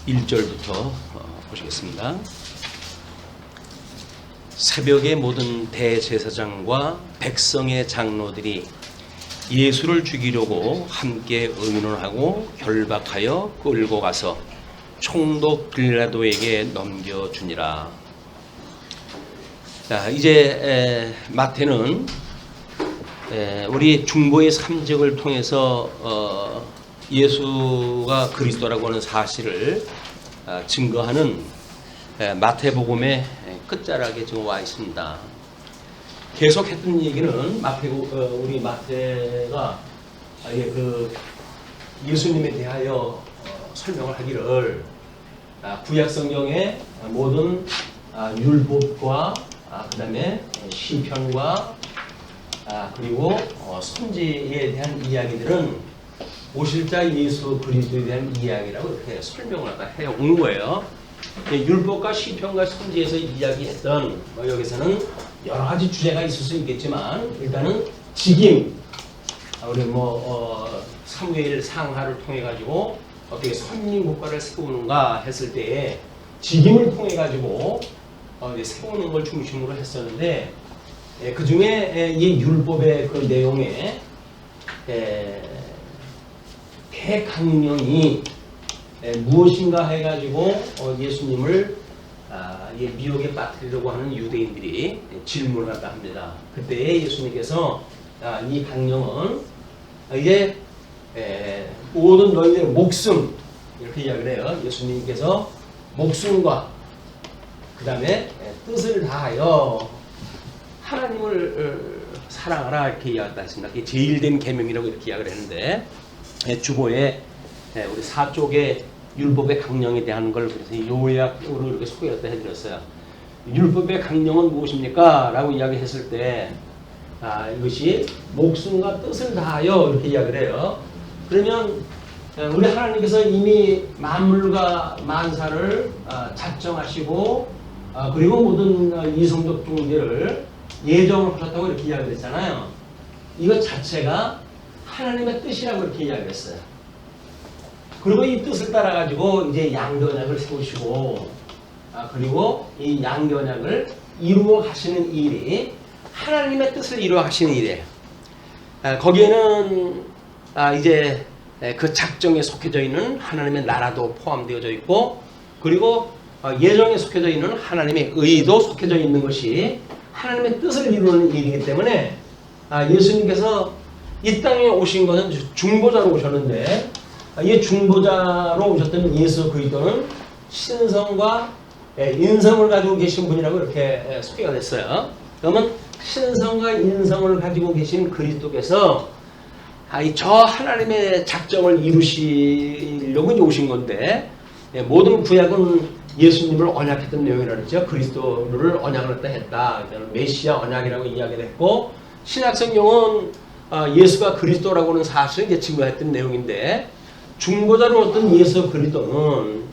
1절부터 보시겠습니다. 새벽에 모든 대제사장과 백성의 장로들이 예수를 죽이려고 함께 의논하고 결박하여 끌고 가서 총독 빌라도에게 넘겨주니라. 자, 이제 마태는 우리 중보의 삼적을 통해서 예수가 그리스도라고 하는 사실을 증거하는 마태복음의 끝자락에 지금 와 있습니다. 계속했던 얘기는 우리 마태가 그 예수님에 대하여 설명을 하기를 구약 성경의 모든 율법과 그다음에 시편과 그리고 선지에 대한 이야기들은 오실 자 예수 그리스도에 대한 이야기라고 이렇게 설명을 해온 거예요. 율법과 시편과 선지에서 이야기했던 여기서는 여러 가지 주제가 있을 수 있겠지만 일단은 직임, 우리 사무엘 상하를 통해 가지고 어떻게 선민 국가를 세우는가 했을 때에 직임을 통해 가지고 세우는 걸 중심으로 했었는데 그 중에 이 율법의 그 내용에 대강령이 무엇인가 해가지고 예수님을 미혹에 빠뜨리려고 하는 유대인들이 질문을 했다 합니다. 그때 예수님께서 이 강령은 이제 모든 너희들의 목숨 이렇게 이야기를 해요. 예수님께서 목숨과 그 다음에 뜻을 다하여 하나님을 사랑하라 이렇게 이야기했다 했습니다. 그게 제일 된 계명이라고 이렇게 이야기를 했는데 주보에 우리 4쪽의 율법의 강령에 대한 걸 그래서 요약으로 이렇게 소개를 해드렸어요. 율법의 강령은 무엇입니까? 라고 이야기했을 때 이것이 목숨과 뜻을 다하여 이렇게 이야기를 해요. 그러면 우리 하나님께서 이미 만물과 만사를 작정하시고 그리고 모든 이성적 존재를 예정을 하셨다고 이렇게 이야기를 했잖아요. 이것 자체가 하나님의 뜻이라고 이렇게 이야기를 했어요. 그리고 이 뜻을 따라 가지고 이제 양변약을 세우시고 그리고 이 양변약을 이루어 가시는 일이 하나님의 뜻을 이루어 가시는 일이에요. 거기에는 이제 그 작정에 속해져 있는 하나님의 나라도 포함되어져 있고 그리고 예정에 속해져 있는 하나님의 의도 속해져 있는 것이 하나님의 뜻을 이루는 일이기 때문에 예수님께서 이 땅에 오신 것은 중보자로 오셨는데 이 중보자로 오셨던 예수 그리스도는 신성과 인성을 가지고 계신 분이라고 이렇게 소개가 됐어요. 그러면 신성과 인성을 가지고 계신 그리스도께서 저 하나님의 작정을 이루시려고 오신 건데 모든 구약은 예수님을 언약했던 내용이라 그랬죠. 그리스도를 언약을 했다. 메시아 언약이라고 이야기를 했고 신약성경은 예수가 그리스도라고 하는 사실을 이제 증거했던 내용인데 중보자로 어떤 예수 그리스도는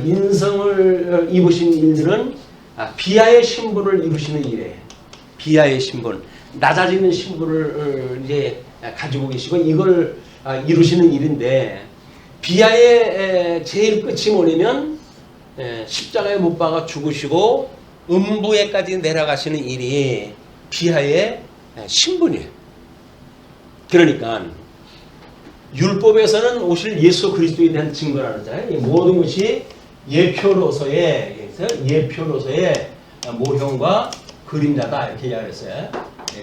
인성을 입으신 일들은 비하의 신분을 이루시는 일이에요. 비하의 신분, 낮아지는 신분을 이제 가지고 계시고 이걸 이루시는 일인데 비하의 제일 끝이 뭐냐면 십자가에 못 박아 죽으시고 음부에까지 내려가시는 일이 비하의 신분이에요. 그러니까 율법에서는 오실 예수 그리스도에 대한 증거라는 거잖아요. 모든 것이 예표로서의 모형과 그림자다 이렇게 이야기했어요.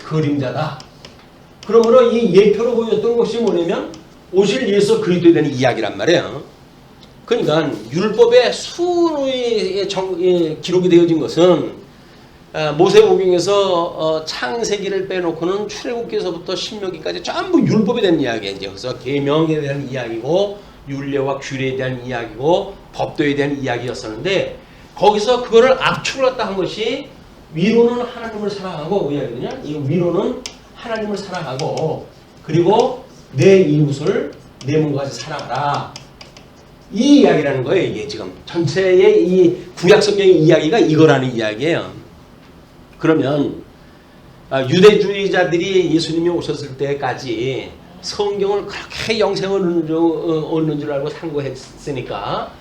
그림자다. 그러므로 이 예표로 보였던 것이 뭐냐면 오실 예수 그리스도에 대한 이야기란 말이에요. 그러니까 율법의 수의 기록이 되어진 것은 모세오경에서 창세기를 빼놓고는 출애굽기에서부터 신명기까지 전부 율법에 대한 이야기예요. 이제 그래서 계명에 대한 이야기고 율례와 규례에 대한 이야기고 법도에 대한 이야기였었는데 거기서 그거를 압축을 했다 한 것이 위로는 하나님을 사랑하고 이야기냐? 이 위로는 하나님을 사랑하고 그리고 내 이웃을 내 몸과 같이 사랑하라. 이 이야기라는 거예요. 이게 지금 전체의 이 구약성경의 이야기가 이거라는 이야기예요. 그러면 유대주의자들이 예수님이 오셨을 때까지 성경을 그렇게 영생을 얻는 줄 알고 상고했으니까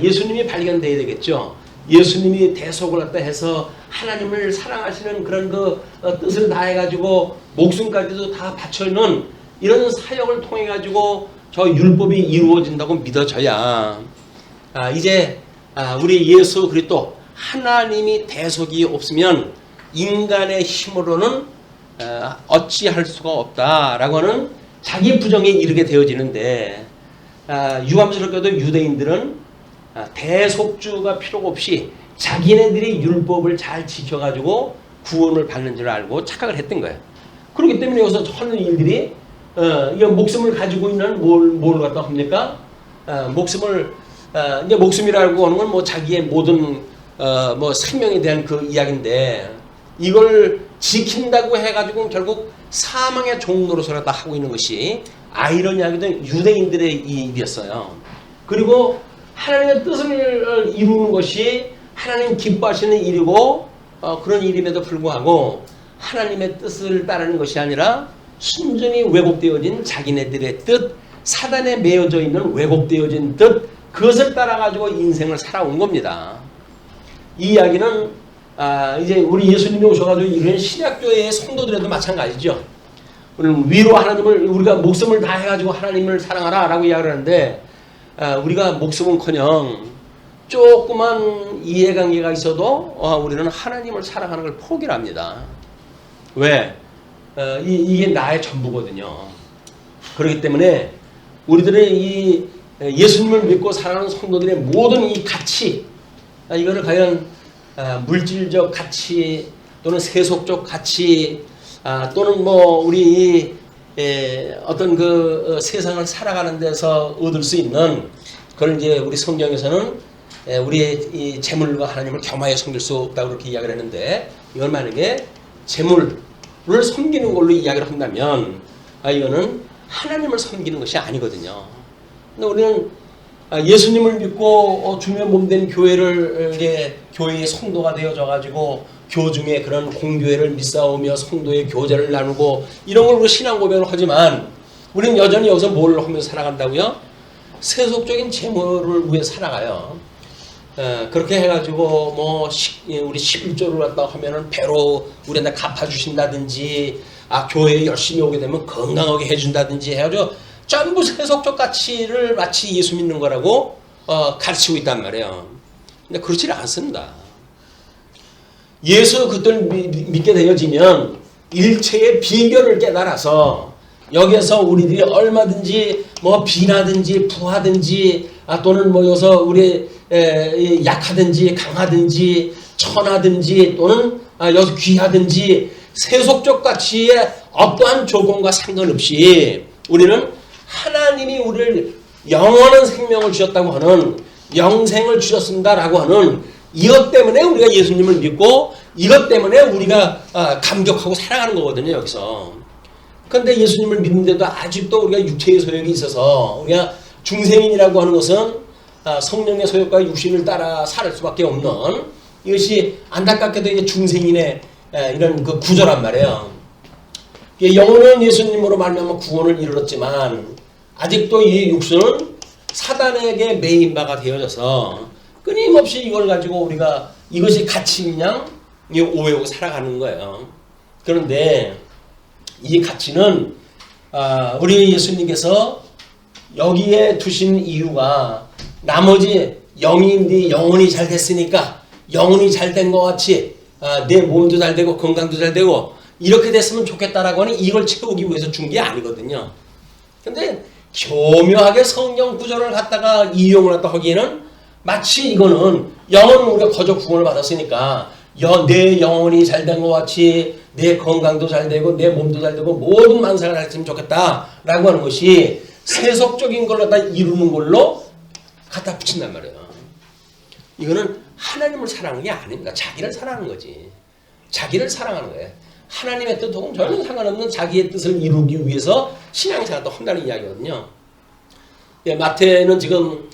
예수님이 발견돼야 되겠죠. 예수님이 대속을 갖다 해서 하나님을 사랑하시는 그런 그 뜻을 다해가지고 목숨까지도 다 바쳐있는 이런 사역을 통해가지고 저 율법이 이루어진다고 믿어져야 이제 우리 예수 그리스도 하나님이 대속이 없으면 인간의 힘으로는 어찌할 수가 없다라고 하는 자기 부정에 이르게 되어지는데 유감스럽게도 유대인들은 대속주가 필요가 없이 자기네들이 율법을 잘 지켜가지고 구원을 받는 줄 알고 착각을 했던 거예요. 그렇기 때문에 여기서 하는 일들이 이 목숨을 가지고 있는 뭘 갖다 합니까? 목숨을 이제 목숨이라고 하는 건 뭐 자기의 모든 뭐 생명에 대한 그 이야기인데 이걸 지킨다고 해가지고 결국 사망의 종로로서 갖다 하고 있는 것이 아이러니하게도 유대인들의 일이었어요. 그리고 하나님의 뜻을 이루는 것이 하나님 기뻐하시는 일이고 그런 일임에도 불구하고 하나님의 뜻을 따르는 것이 아니라 순전히 왜곡되어진 자기네들의 뜻, 사단에 매여져 있는 왜곡되어진 뜻, 그것을 따라가지고 인생을 살아온 겁니다. 이 이야기는 이제 우리 예수님이 오셔가지고 이런 신약교회의 성도들에도 마찬가지죠. 우리는 위로 하나님을 우리가 목숨을 다해가지고 하나님을 사랑하라 라고 이야기를 하는데 우리가 목숨은커녕 조그만 이해관계가 있어도 우리는 하나님을 사랑하는 걸 포기를 합니다. 왜? 이게 나의 전부거든요. 그렇기 때문에 우리들의 이 예수님을 믿고 살아가는 성도들의 모든 이 가치, 이거를 과연 물질적 가치 또는 세속적 가치 또는 뭐 우리 어떤 그 세상을 살아가는 데서 얻을 수 있는 그걸 이제 우리 성경에서는 우리의 이 재물과 하나님을 겸하여 섬길 수 없다고 그렇게 이야기를 했는데 이걸 만약에 재물을 섬기는 걸로 이야기를 한다면 이거는 하나님을 섬기는 것이 아니거든요. 근데 우리는 예수님을 믿고 주님의 몸된 교회를 교회의 성도가 되어져 가지고 교중에 그런 공교회를 믿사오며 성도의 교제를 나누고 이런 걸로 신앙 고백을 하지만 우리는 여전히 여기서 뭘 하면서 살아간다고요? 세속적인 재물을 위해 살아가요. 그렇게 해가지고 뭐 우리 11조를 갖다 하면은 배로 우리한테 갚아주신다든지 교회에 열심히 오게 되면 건강하게 해준다든지 해가지고 전부 세속적 가치를 마치 예수 믿는 거라고 가르치고 있단 말이에요. 근데 그렇지는 않습니다. 예수 그들을 믿게 되어지면 일체의 비결을 깨달아서 여기에서 우리들이 얼마든지 뭐 비나든지 부하든지 또는 뭐 여기서 우리 약하든지 강하든지 천하든지 또는 여기서 귀하든지 세속적 가치의 어떠한 조건과 상관없이 우리는 하나님이 우리를 영원한 생명을 주셨다고 하는 영생을 주셨습니다라고 하는 이것 때문에 우리가 예수님을 믿고 이것 때문에 우리가 감격하고 살아가는 거거든요. 여기서. 그런데 예수님을 믿는데도 아직도 우리가 육체의 소욕이 있어서 우리가 중생인이라고 하는 것은 성령의 소욕과 육신을 따라 살 수밖에 없는 이것이 안타깝게도 이제 중생인의 이런 그 구조란 말이에요. 영혼은 예수님으로 말미암아 구원을 이루었지만 아직도 이 육신은 사단에게 매인바가 되어져서 끊임없이 이걸 가지고 우리가 이것이 가치인 양 오해하고 살아가는 거예요. 그런데 이 가치는 우리 예수님께서 여기에 두신 이유가 나머지 영인이 영혼이 잘 됐으니까 영혼이 잘 된 것 같이 내 몸도 잘 되고 건강도 잘 되고 이렇게 됐으면 좋겠다라고 하는 이걸 채우기 위해서 준 게 아니거든요. 근데 교묘하게 성경 구절을 갖다가 이용을 갖다 하기에는 마치 이거는 영혼은 우리가 거저 구원을 받았으니까 내 영혼이 잘 된 것 같이 내 건강도 잘 되고 내 몸도 잘 되고 모든 만사가 잘 됐으면 좋겠다라고 하는 것이 세속적인 걸 갖다 이루는 걸로 갖다 붙인단 말이에요. 이거는 하나님을 사랑하는 게 아닙니다. 자기를 사랑하는 거지. 자기를 사랑하는 거예요. 하나님의 뜻하고는 전혀 상관없는 자기의 뜻을 이루기 위해서 신앙생활도 한다는 이야기거든요. 마태는 지금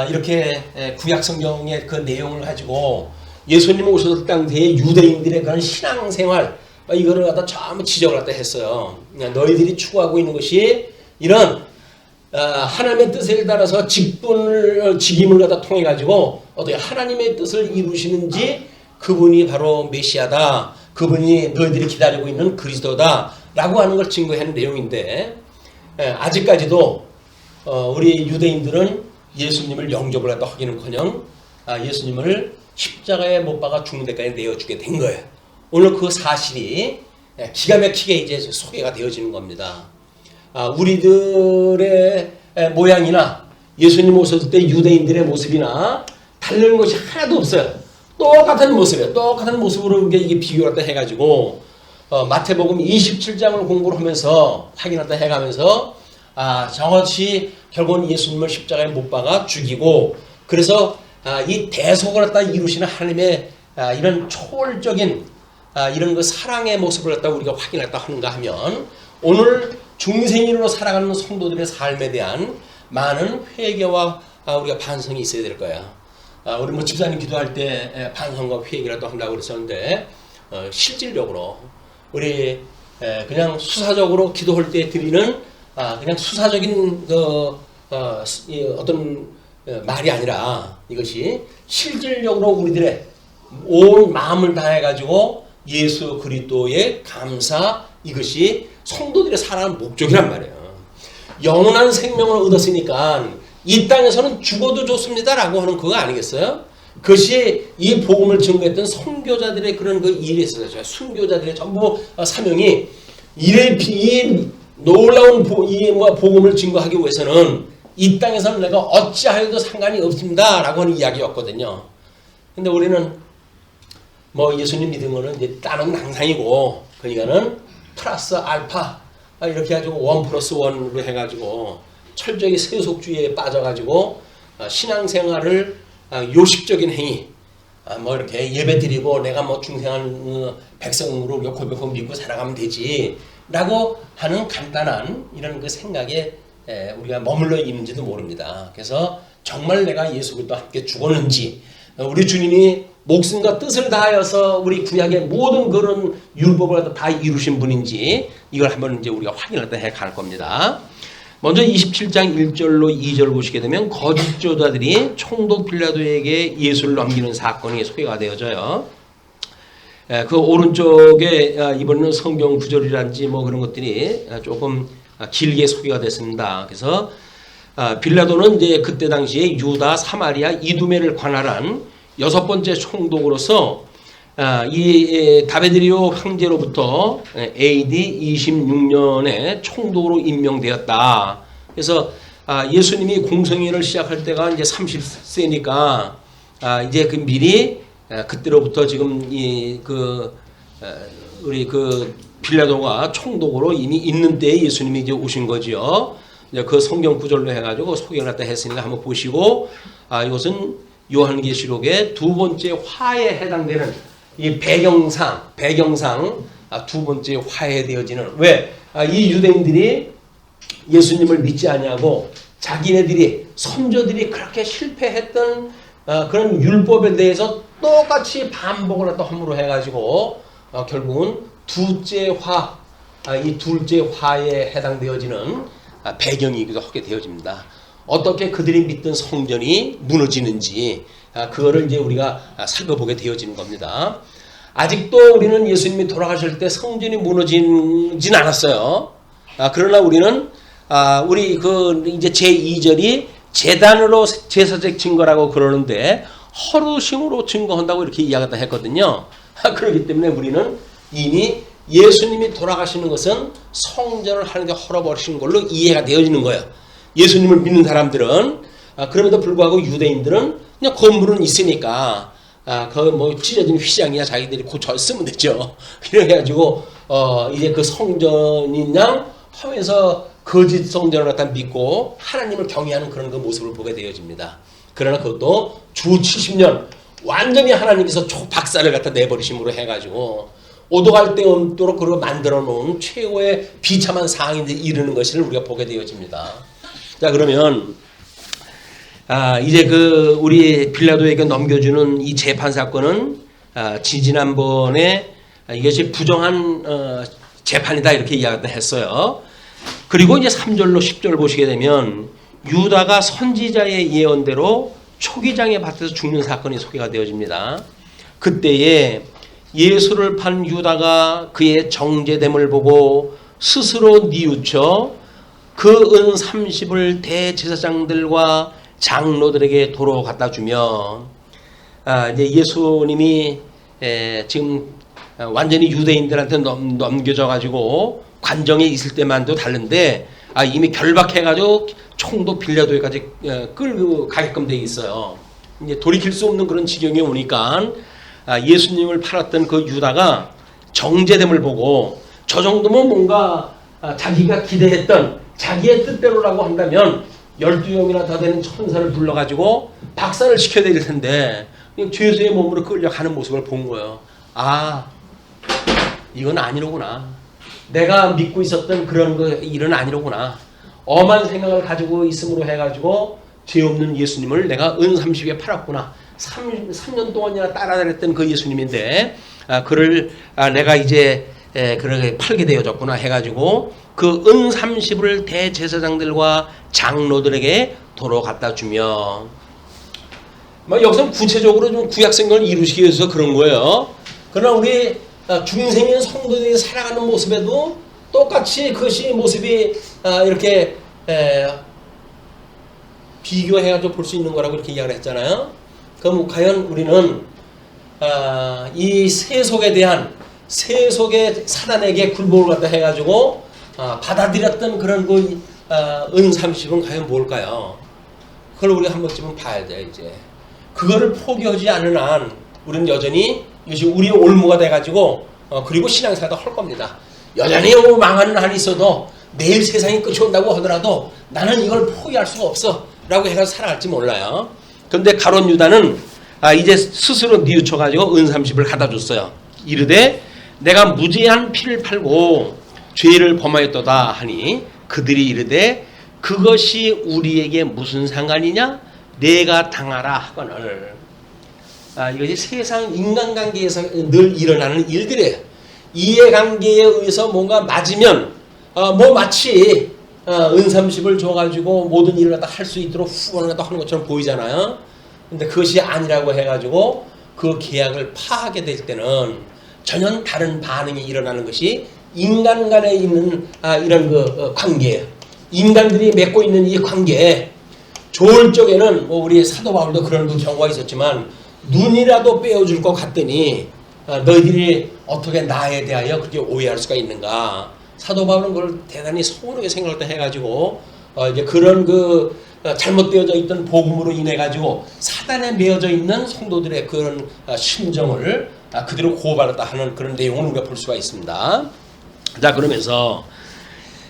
이렇게 구약 성경의 그 내용을 가지고 예수님 오셨을 당시에 유대인들의 그런 신앙생활 이거를 갖다 전부 지적을 갖다 했어요. 너희들이 추구하고 있는 것이 이런 하나님의 뜻에 따라서 직임을 갖다 통해 가지고 어떻게 하나님의 뜻을 이루시는지 그분이 바로 메시아다. 그분이 너희들이 기다리고 있는 그리스도다. 라고 하는 걸 증거하는 내용인데 아직까지도 우리 유대인들은 예수님을 영접을 갖다 하기는커녕 예수님을 십자가에 못 박아 죽는 데까지 내어주게 된 거예요. 오늘 그 사실이 기가 막히게 이제 소개가 되어지는 겁니다. 우리들의 모양이나 예수님 오셨을 때 유대인들의 모습이나 다른 것이 하나도 없어요. 똑같은 모습이에요. 똑같은 모습으로 이게 비교를 해가지고 마태복음 27장을 공부를 하면서 확인했다 해가면서 정확히 결국은 예수님을 십자가에 못 박아 죽이고 그래서 이 대속을 갖다 이루시는 하나님의 이런 초월적인 이런 그 사랑의 모습을 갖다 우리가 확인했다 하는가 하면 오늘 중생인으로 살아가는 성도들의 삶에 대한 많은 회개와 우리가 반성이 있어야 될 거야. 우리 뭐 집사님 기도할 때 반성과 회개라도 한다고 그랬었는데 실질적으로 우리 그냥 수사적으로 기도할 때 드리는 그냥 수사적인 어떤 말이 아니라 이것이 실질적으로 우리들의 온 마음을 다해가지고 예수 그리스도의 감사 이것이 성도들의 살아가는 목적이란 말이에요. 영원한 생명을 얻었으니까 이 땅에서는 죽어도 좋습니다라고 하는 그거 아니겠어요? 그것이 이 복음을 증거했던 선교자들의 그런 그 일이 있었어요. 순교자들의 전부 사명이 이 놀라운 복음을 증거하기 위해서는 이 땅에서는 내가 어찌하여도 상관이 없습니다라고 하는 이야기였거든요. 근데 우리는 뭐 예수님 믿은 거는 이제 다른 항상이고 그러니까는 플러스 알파 이렇게 해가지고 1+1으로 해가지고 철저히 세속주의에 빠져가지고 신앙생활을 요식적인 행위 뭐 이렇게 예배드리고 내가 뭐 중생한 백성으로 우리가 고백하고 믿고 살아가면 되지 라고 하는 간단한 이런 그 생각에 우리가 머물러 있는지도 모릅니다. 그래서 정말 내가 예수 그리스도와 함께 죽었는지 우리 주님이 목숨과 뜻을 다하여서 우리 구약의 모든 그런 율법을 다 이루신 분인지 이걸 한번 이제 우리가 확인을 해 갈 겁니다. 먼저 27장 1절로 2절 보시게 되면 거짓 교사들이 총독 빌라도에게 예수를 넘기는 사건이 소개가 되어져요. 그 오른쪽에 이번에는 성경 구절이란지 뭐 그런 것들이 조금 길게 소개가 됐습니다. 그래서 빌라도는 이제 그때 당시에 유다, 사마리아, 이두메를 관할한 6번째 총독으로서 이 다베드리오 황제로부터 AD 26년에 총독으로 임명되었다. 그래서 예수님이 공생애를 시작할 때가 이제 30세니까 이제 그 미리 그때로부터 지금 우리 그 빌라도가 총독으로 이미 있는 때에 예수님이 이제 오신 거지요. 이제 그 성경 구절로 해가지고 소개를 갖다 했으니까 한번 보시고 이것은 요한계시록의 두 번째 화에 해당되는 이 배경상 두 번째 화해되어지는 왜 이 유대인들이 예수님을 믿지 아니하고 자기네들이 선조들이 그렇게 실패했던 그런 율법에 대해서 똑같이 반복을 또 함으로 해가지고 결국은 둘째 화 이 둘째 화에 해당되어지는 배경이기도 하게 되어집니다. 어떻게 그들이 믿던 성전이 무너지는지 그거를 이제 우리가 살펴보게 되어지는 겁니다. 아직도 우리는 예수님이 돌아가실 때 성전이 무너지진 않았어요. 그러나 우리는 우리 그 이제 제2절이 제단으로 제사적 증거라고 그러는데 허루심으로 증거한다고 이렇게 이야기를 했거든요. 그렇기 때문에 우리는 이미 예수님이 돌아가시는 것은 성전을 하는 게 헐어버리신 걸로 이해가 되어지는 거예요. 예수님을 믿는 사람들은 그럼에도 불구하고 유대인들은 그냥 건물은 있으니까 그 뭐 찢어진 휘장이야 자기들이 고쳐 쓰면 되죠. 이렇게 해가지고 이제 그 성전이냐 하면서 거짓 성전을 갖다 믿고 하나님을 경외하는 그런 그 모습을 보게 되어집니다. 그러나 그것도 주 70년 완전히 하나님께서 박살을 갖다 내버리심으로 해가지고 오도갈 데 없도록 그걸 만들어 놓은 최고의 비참한 상황인데 이르는 것을 우리가 보게 되어집니다. 자 그러면 이제 그 우리 빌라도에게 넘겨주는 이 재판 사건은 지난번에 이것이 부정한 재판이다 이렇게 이야기했어요. 그리고 이제 3절로 10절 보시게 되면 유다가 선지자의 예언대로 초기장의 밭에서 죽는 사건이 소개가 되어집니다. 그때에 예수를 판 유다가 그의 정죄됨을 보고 스스로 뉘우쳐 그 은 30을 대제사장들과 장로들에게 도로 갖다 주며 이제 예수님이 지금 완전히 유대인들한테 넘겨져 가지고 관정에 있을 때만도 다른데 이미 결박해가지고 총도 빌려도까지 끌고 가게끔 돼 있어요. 이제 돌이킬 수 없는 그런 지경에 오니까 예수님을 팔았던 그 유다가 정죄됨을 보고 저 정도면 뭔가 자기가 기대했던 자기의 뜻대로라고 한다면 12명이나 더 되는 천사를 불러가지고 박살을 시켜야 될 텐데 죄수의 몸으로 끌려가는 모습을 본 거예요. 이건 아니로구나. 내가 믿고 있었던 그런 일은 아니로구나. 엄한 생각을 가지고 있음으로 해가지고 죄 없는 예수님을 내가 은 30에 팔았구나. 3년 동안이나 따라다녔던 그 예수님인데 그를 내가 이제 그렇게 팔게 되어졌구나 해가지고 그 은 30을 대제사장들과 장로들에게 도로 갖다 주며 여기서 구체적으로 좀 구약성경을 이루시기 위해서 그런 거예요. 그러나 우리 중생인 성도들이 살아가는 모습에도 똑같이 그것이 모습이 이렇게 비교해가지고 볼 수 있는 거라고 이렇게 이야기를 했잖아요. 그럼 과연 우리는 이 세속에 대한 세속의 사단에게 굴복을 갖다 해가지고 받아들였던 그런 그 은 30은 과연 뭘까요? 그걸 우리가 한 번쯤은 봐야 돼. 이제 그거를 포기하지 않는 한 우리는 여전히 이것이 우리의 올무가 돼가지고 그리고 신앙생활도 할 겁니다. 여전히 망하는 한이 있어도 내일 세상이 끝이 온다고 하더라도 나는 이걸 포기할 수가 없어 라고 해서 살아갈지 몰라요. 그런데 가룟 유다는 이제 스스로 뉘우쳐가지고 은 30을 갖다 줬어요. 이르되 내가 무죄한 피를 팔고 죄를 범하였도다 하니 그들이 이르되 그것이 우리에게 무슨 상관이냐 내가 당하라 하거늘. 이것이 세상 인간관계에서 늘 일어나는 일들이에요. 이해관계에 의해서 뭔가 맞으면 마치 은 30을 줘가지고 모든 일을 갖다 할 수 있도록 후원을 갖다 하는 것처럼 보이잖아요. 근데 그것이 아니라고 해가지고 그 계약을 파하게 될 때는 전혀 다른 반응이 일어나는 것이 인간 간에 있는 이런 그 관계예요. 인간들이 맺고 있는 이 관계, 좋을 적에는 우리 사도 바울도 그런 그 경우가 있었지만 눈이라도 빼어줄 것 같더니 너희들이 어떻게 나에 대하여 그렇게 오해할 수가 있는가. 사도 바울은 그걸 대단히 서운하게 생각을 해가지고 이제 그런 그 잘못되어져 있던 복음으로 인해 가지고 사단에 매어져 있는 성도들의 그런 심정을 그대로 고발했다 하는 그런 내용을 우리가 볼 수가 있습니다. 자, 그러면서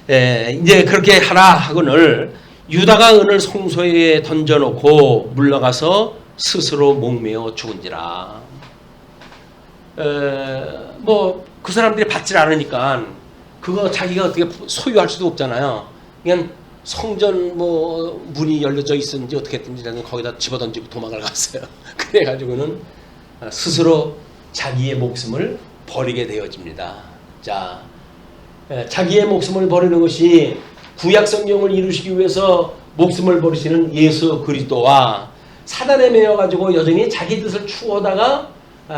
이제 그렇게 하라 하거늘 유다가 은을 송소에 던져놓고 물러가서 스스로 목매어 죽은지라. 그 사람들이 받질 않으니까 그거 자기가 어떻게 소유할 수도 없잖아요. 그냥 성전 문이 열려져 있었는지 어떻게 했든지 거기다 집어던지고 도망을 갔어요. 그래가지고는 스스로 자기의 목숨을 버리게 되어집니다. 자, 자기의 목숨을 버리는 것이 구약 성경을 이루시기 위해서 목숨을 버리시는 예수 그리스도와 사단에 매여 가지고 여전히 자기 뜻을 추구하다가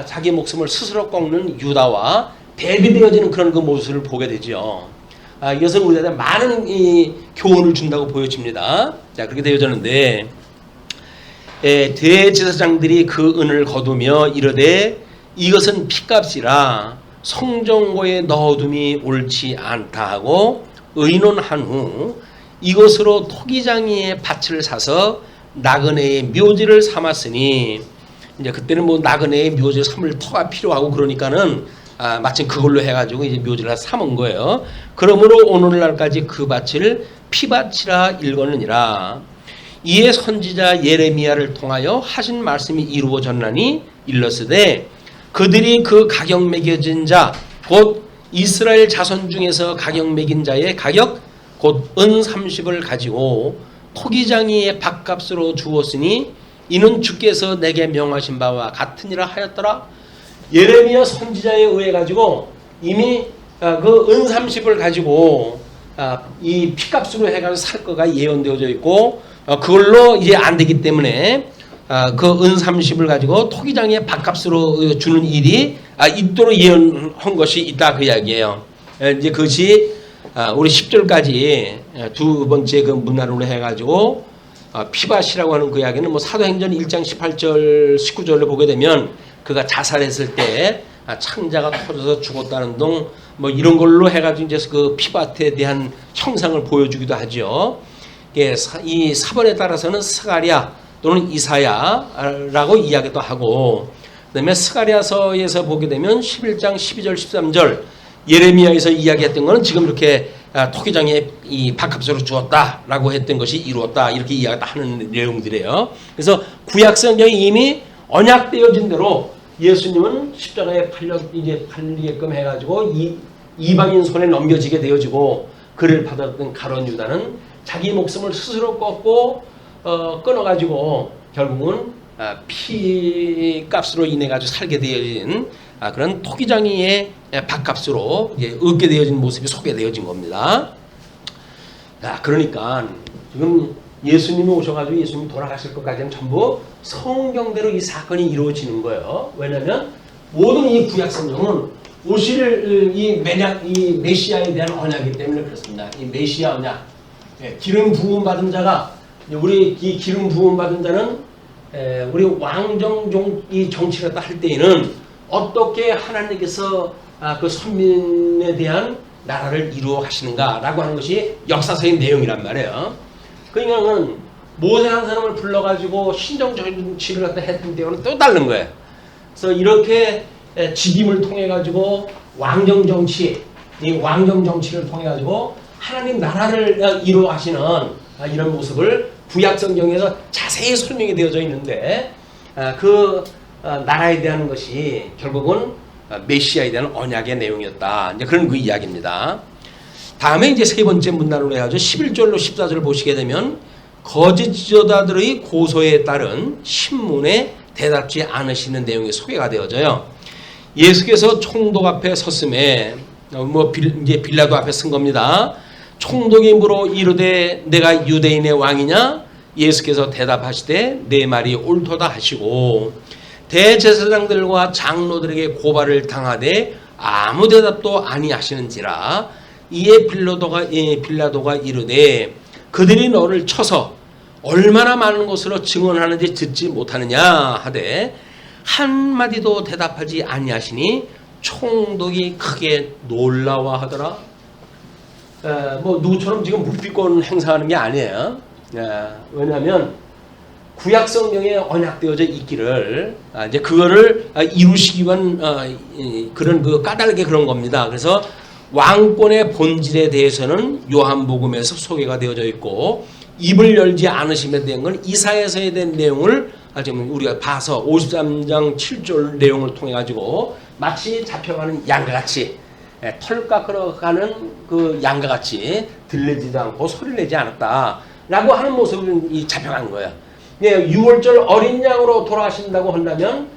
자기 목숨을 스스로 꺾는 유다와 대비되어지는 그런 그 모습을 보게 되죠. 이것은 우리한테 많은 교훈을 준다고 보여집니다. 자, 그렇게 되어졌는데 대제사장들이 그 은을 거두며 이르되 이것은 피값이라 성정고에 넣어둠이 옳지 않다 하고 의논한 후 이것으로 토기장이의 밭을 사서 나그네의 묘지를 삼았으니 이제 그때는 나그네의 묘지 삼을 터가 필요하고 그러니까는 마침 그걸로 해가지고 이제 묘지를 삼은 거예요. 그러므로 오늘날까지 그 밭을 피밭이라 일컫느니라. 이에 선지자 예레미야를 통하여 하신 말씀이 이루어졌나니 일렀으되 그들이 그 가격 매겨진 자 곧 이스라엘 자손 중에서 가격 매긴 자의 가격 곧 은 30을 가지고 토기장이의 밭값으로 주었으니 이는 주께서 내게 명하신 바와 같으니라 하였더라. 예레미야 선지자에 의해 가지고 이미 그 은 30을 가지고 이 피값으로 해가지고 살 거가 예언되어져 있고 그걸로 이제 안 되기 때문에 그 은 30을 가지고 토기장의 밥값으로 주는 일이 있도록 예언한 것이 있다 그 이야기예요. 이제 그것이 우리 10절까지 두 번째 그 문화로 해가지고 피밭이라고 하는 그 이야기는 뭐 사도행전 1장 18절 19절을 보게 되면 그가 자살했을 때 창자가 터져서 죽었다는 등 뭐 이런 걸로 해가지고 이제 그 피밭에 대한 형상을 보여주기도 하죠. 이 사본에 따라서는 스가랴 또는 이사야라고 이야기도 하고, 그다음에 스가랴서에서 보게 되면 11장 12절 13절 예레미야에서 이야기했던 것은 지금 이렇게 토기장에 이 밥값으로 주었다라고 했던 것이 이루었다 이렇게 이야기하는 내용들이에요. 그래서 구약 성경이 이미 언약되어진 대로 예수님은 십자가에 팔리게끔 해가지고 이방인 손에 넘겨지게 되어지고 그를 받았던 가룟 유다는 자기 목숨을 스스로 끊어가지고 결국은 피값으로 인해 가지고 살게 되어진 그런 토기장이의 밥값으로 얻게 되어진 모습이 소개되어진 겁니다. 그러니까 지금 예수님이 오셔가지고 예수님이 돌아가실 것까지는 전부 성경대로 이 사건이 이루어지는 거예요. 왜냐하면 모든 이 구약 성경은 오실 이 메시아에 대한 언약이기 때문에 그렇습니다. 이 메시아 언약, 기름 부음 받은 자가 우리 이 기름 부음 받은 자는 우리 왕정 이 정치를 할 때에는 어떻게 하나님께서 그 선민에 대한 나라를 이루어 가시는가라고 하는 것이 역사적인 내용이란 말이에요. 그러니까는 모세 한 사람을 불러가지고 신정 정치를 갖다 했던 때와는 또 다른 거예요. 그래서 이렇게 직임을 통해 가지고 왕정 정치, 이 왕정 정치를 통해 가지고 하나님 나라를 이루어 가시는 이런 모습을 구약 성경에서 자세히 설명이 되어져 있는데 그 나라에 대한 것이 결국은 메시아에 대한 언약의 내용이었다. 이제 그런 그 이야기입니다. 다음에 이제 세 번째 문단으로 해가지고 11절로 14절을 보시게 되면 거짓 지도자들의 고소에 따른 신문에 대답지 않으시는 내용이 소개가 되어져요. 예수께서 총독 앞에 섰음에 이제 빌라도 앞에 쓴 겁니다. 총독이 물어 이르되 내가 유대인의 왕이냐? 예수께서 대답하시되 내 말이 옳도다 하시고 대제사장들과 장로들에게 고발을 당하되 아무 대답도 아니하시는지라. 이에 빌라도가 이르되 그들이 너를 쳐서 얼마나 많은 것으로 증언하는지 듣지 못하느냐 하되 한마디도 대답하지 아니하시니 총독이 크게 놀라워하더라. 누구처럼 지금 묵비권 행사하는 게 아니에요. 왜냐하면 구약 성경에 언약되어져 있기를 이제 그거를 이루시기 위한 그런 그 까닭에 그런 겁니다. 그래서 왕권의 본질에 대해서는 요한복음에서 소개가 되어져 있고 입을 열지 않으심에 대한 건 이사야서에 대한 내용을 지금 우리가 봐서 53장 7절 내용을 통해 가지고 마치 잡혀가는 양과 같이 털 깎으러 가는 그 양과 같이 들리지도 않고 소리를 내지 않았다라고 하는 모습을 잡혀간 거예요. 6월절 어린 양으로 돌아가신다고 한다면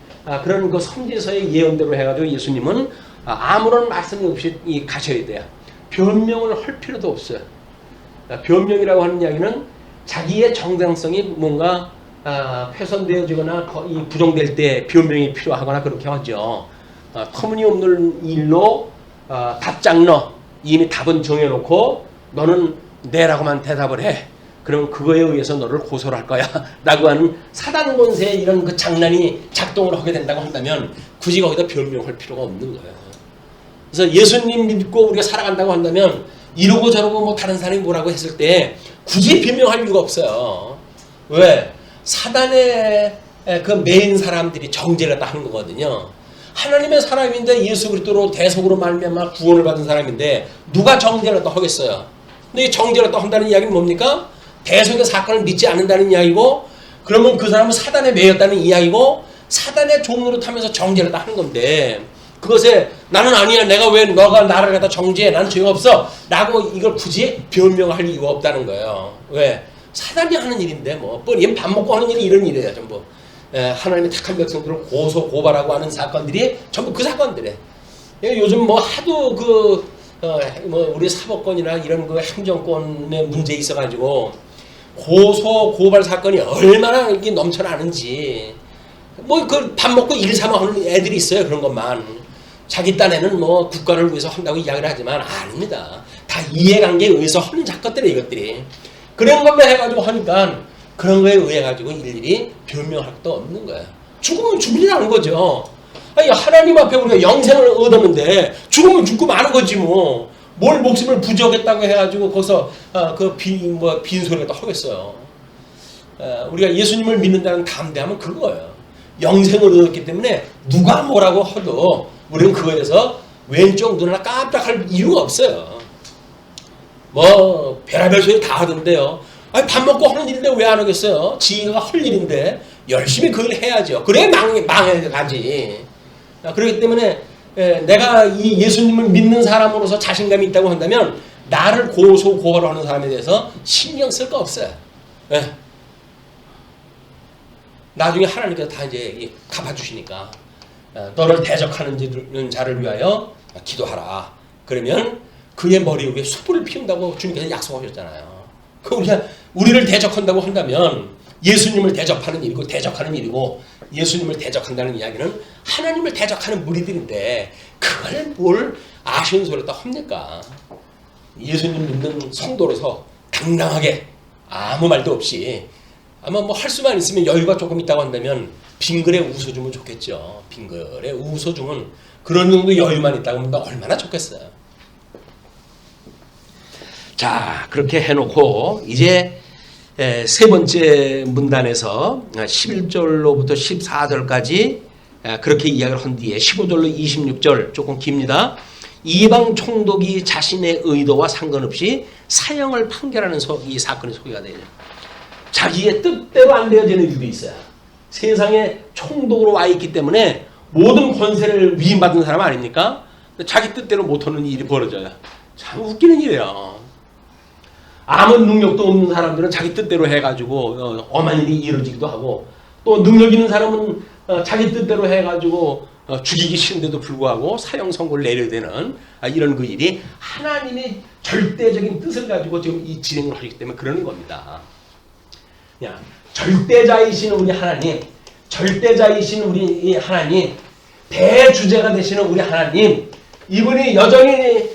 그런 그 선지서의 예언대로 해가지고 예수님은 아무런 말씀이 없이 가셔야 돼요. 변명을 할 필요도 없어요. 변명이라고 하는 이야기는 자기의 정당성이 뭔가 훼손되어지거나 부정될 때 변명이 필요하거나 그렇게 하죠. 터무니없는 일로 답장 넣어. 이미 답은 정해놓고 너는 네라고만 대답을 해. 그럼 그거에 의해서 너를 고소를 할 거야 라고 하는 사단 권세의 이런 그 장난이 작동을 하게 된다고 한다면 굳이 거기다 변명할 필요가 없는 거예요. 그래서 예수님 믿고 우리가 살아간다고 한다면 이러고 저러고 뭐 다른 사람이 뭐라고 했을 때 굳이 변명할 이유가 없어요. 왜? 사단의 그 메인 사람들이 정죄를 다 하는 거거든요. 하나님의 사람인데 예수 그리스도로 대속으로 말미암아 구원을 받은 사람인데 누가 정죄를 또 하겠어요? 근데 이 정죄를 또 한다는 이야기는 뭡니까? 대속의 사건을 믿지 않는다는 이야기고, 그러면 그 사람은 사단에 매였다는 이야기고 사단의 종로를 타면서 정죄를 다 하는 건데, 그것에 나는 아니야, 내가 왜 너가 나를 갖다 정죄해, 나는 죄없어 라고 이걸 굳이 변명할 이유가 없다는 거예요. 왜? 사단이 하는 일인데 뭐 뻔히 밥 먹고 하는 일이 이런 일이에요. 전부 하나님의 택한 백성들을 고소 고발하고 하는 사건들이 전부 그 사건들이에요. 요즘 뭐 하도 그 뭐 우리 사법권이나 이런 그 행정권의 문제에 있어가지고 고소 고발 사건이 얼마나 이게 넘쳐나는지 뭐 그 밥 먹고 일 삼아 하는 애들이 있어요. 그런 것만 자기 딴에는 뭐 국가를 위해서 한다고 이야기를 하지만 아닙니다. 다 이해관계에 의해서 하는 작것들이 이것들이 그런 것만 해가지고 하니까 그런 거에 의해 가지고 일일이 변명할 것도 없는 거야. 죽으면 죽으라는 거죠. 아니 하나님 앞에 우리가 영생을 얻었는데 죽으면 죽고 마는 거지 뭐. 뭘 목숨을 부지하겠다고 해가지고 거기서 빈소리가 또 하겠어요. 우리가 예수님을 믿는다는 담대함은 그거예요. 영생을 얻었기 때문에 누가 뭐라고 해도 우리는 그거에 대해서 왼쪽 눈이나 깜짝할 이유가 없어요. 뭐 별의별 소리 다 하던데요. 아니 밥 먹고 하는 일인데 왜 안 하겠어요? 지가 할 일인데 열심히 그걸 해야죠. 그래야 망해가지. 그렇기 때문에 내가 이 예수님을 믿는 사람으로서 자신감이 있다고 한다면 나를 고소 고발하는 사람에 대해서 신경 쓸 거 없어요. 나중에 하나님께서 다 이제 갚아주시니까 너를 대적하는 자를 위하여 기도하라. 그러면 그의 머리 위에 숯불을 피운다고 주님께서 약속하셨잖아요. 우리를 대적한다고 한다면 예수님을 대적하는 일이고 예수님을 대적한다는 이야기는 하나님을 대적하는 무리들인데 그걸 뭘 아쉬운 소리를 또 합니까? 예수님 믿는 성도로서 당당하게 아무 말도 없이 아마 뭐 할 수만 있으면 여유가 조금 있다고 한다면 빙글에 웃어주면 좋겠죠. 빙글에 웃어주면 그런 정도 여유만 있다고 하면 얼마나 좋겠어요. 자, 그렇게 해놓고 이제 세 번째 문단에서 11절로부터 14절까지 그렇게 이야기를 한 뒤에 15절로 26절 조금 깁니다. 이방 총독이 자신의 의도와 상관없이 사형을 판결하는 이 사건이 소개가 되죠. 자기의 뜻대로 안 되어지는 일도 있어요. 세상에 총독으로 와 있기 때문에 모든 권세를 위임받은 사람 아닙니까? 자기 뜻대로 못하는 일이 벌어져요. 참 웃기는 일이에요. 아무 능력도 없는 사람들은 자기 뜻대로 해가지고 엄한 일이 이루어지기도 하고 또 능력 있는 사람은 자기 뜻대로 해가지고 죽이기 싫은데도 불구하고 사형 선고를 내려야 되는 이런 그 일이 하나님의 절대적인 뜻을 가지고 지금 이 진행을 하기 때문에 그러는 겁니다. 절대자이신 우리 하나님, 절대자이신 우리 하나님, 대주제가 되시는 우리 하나님, 이분이 여전히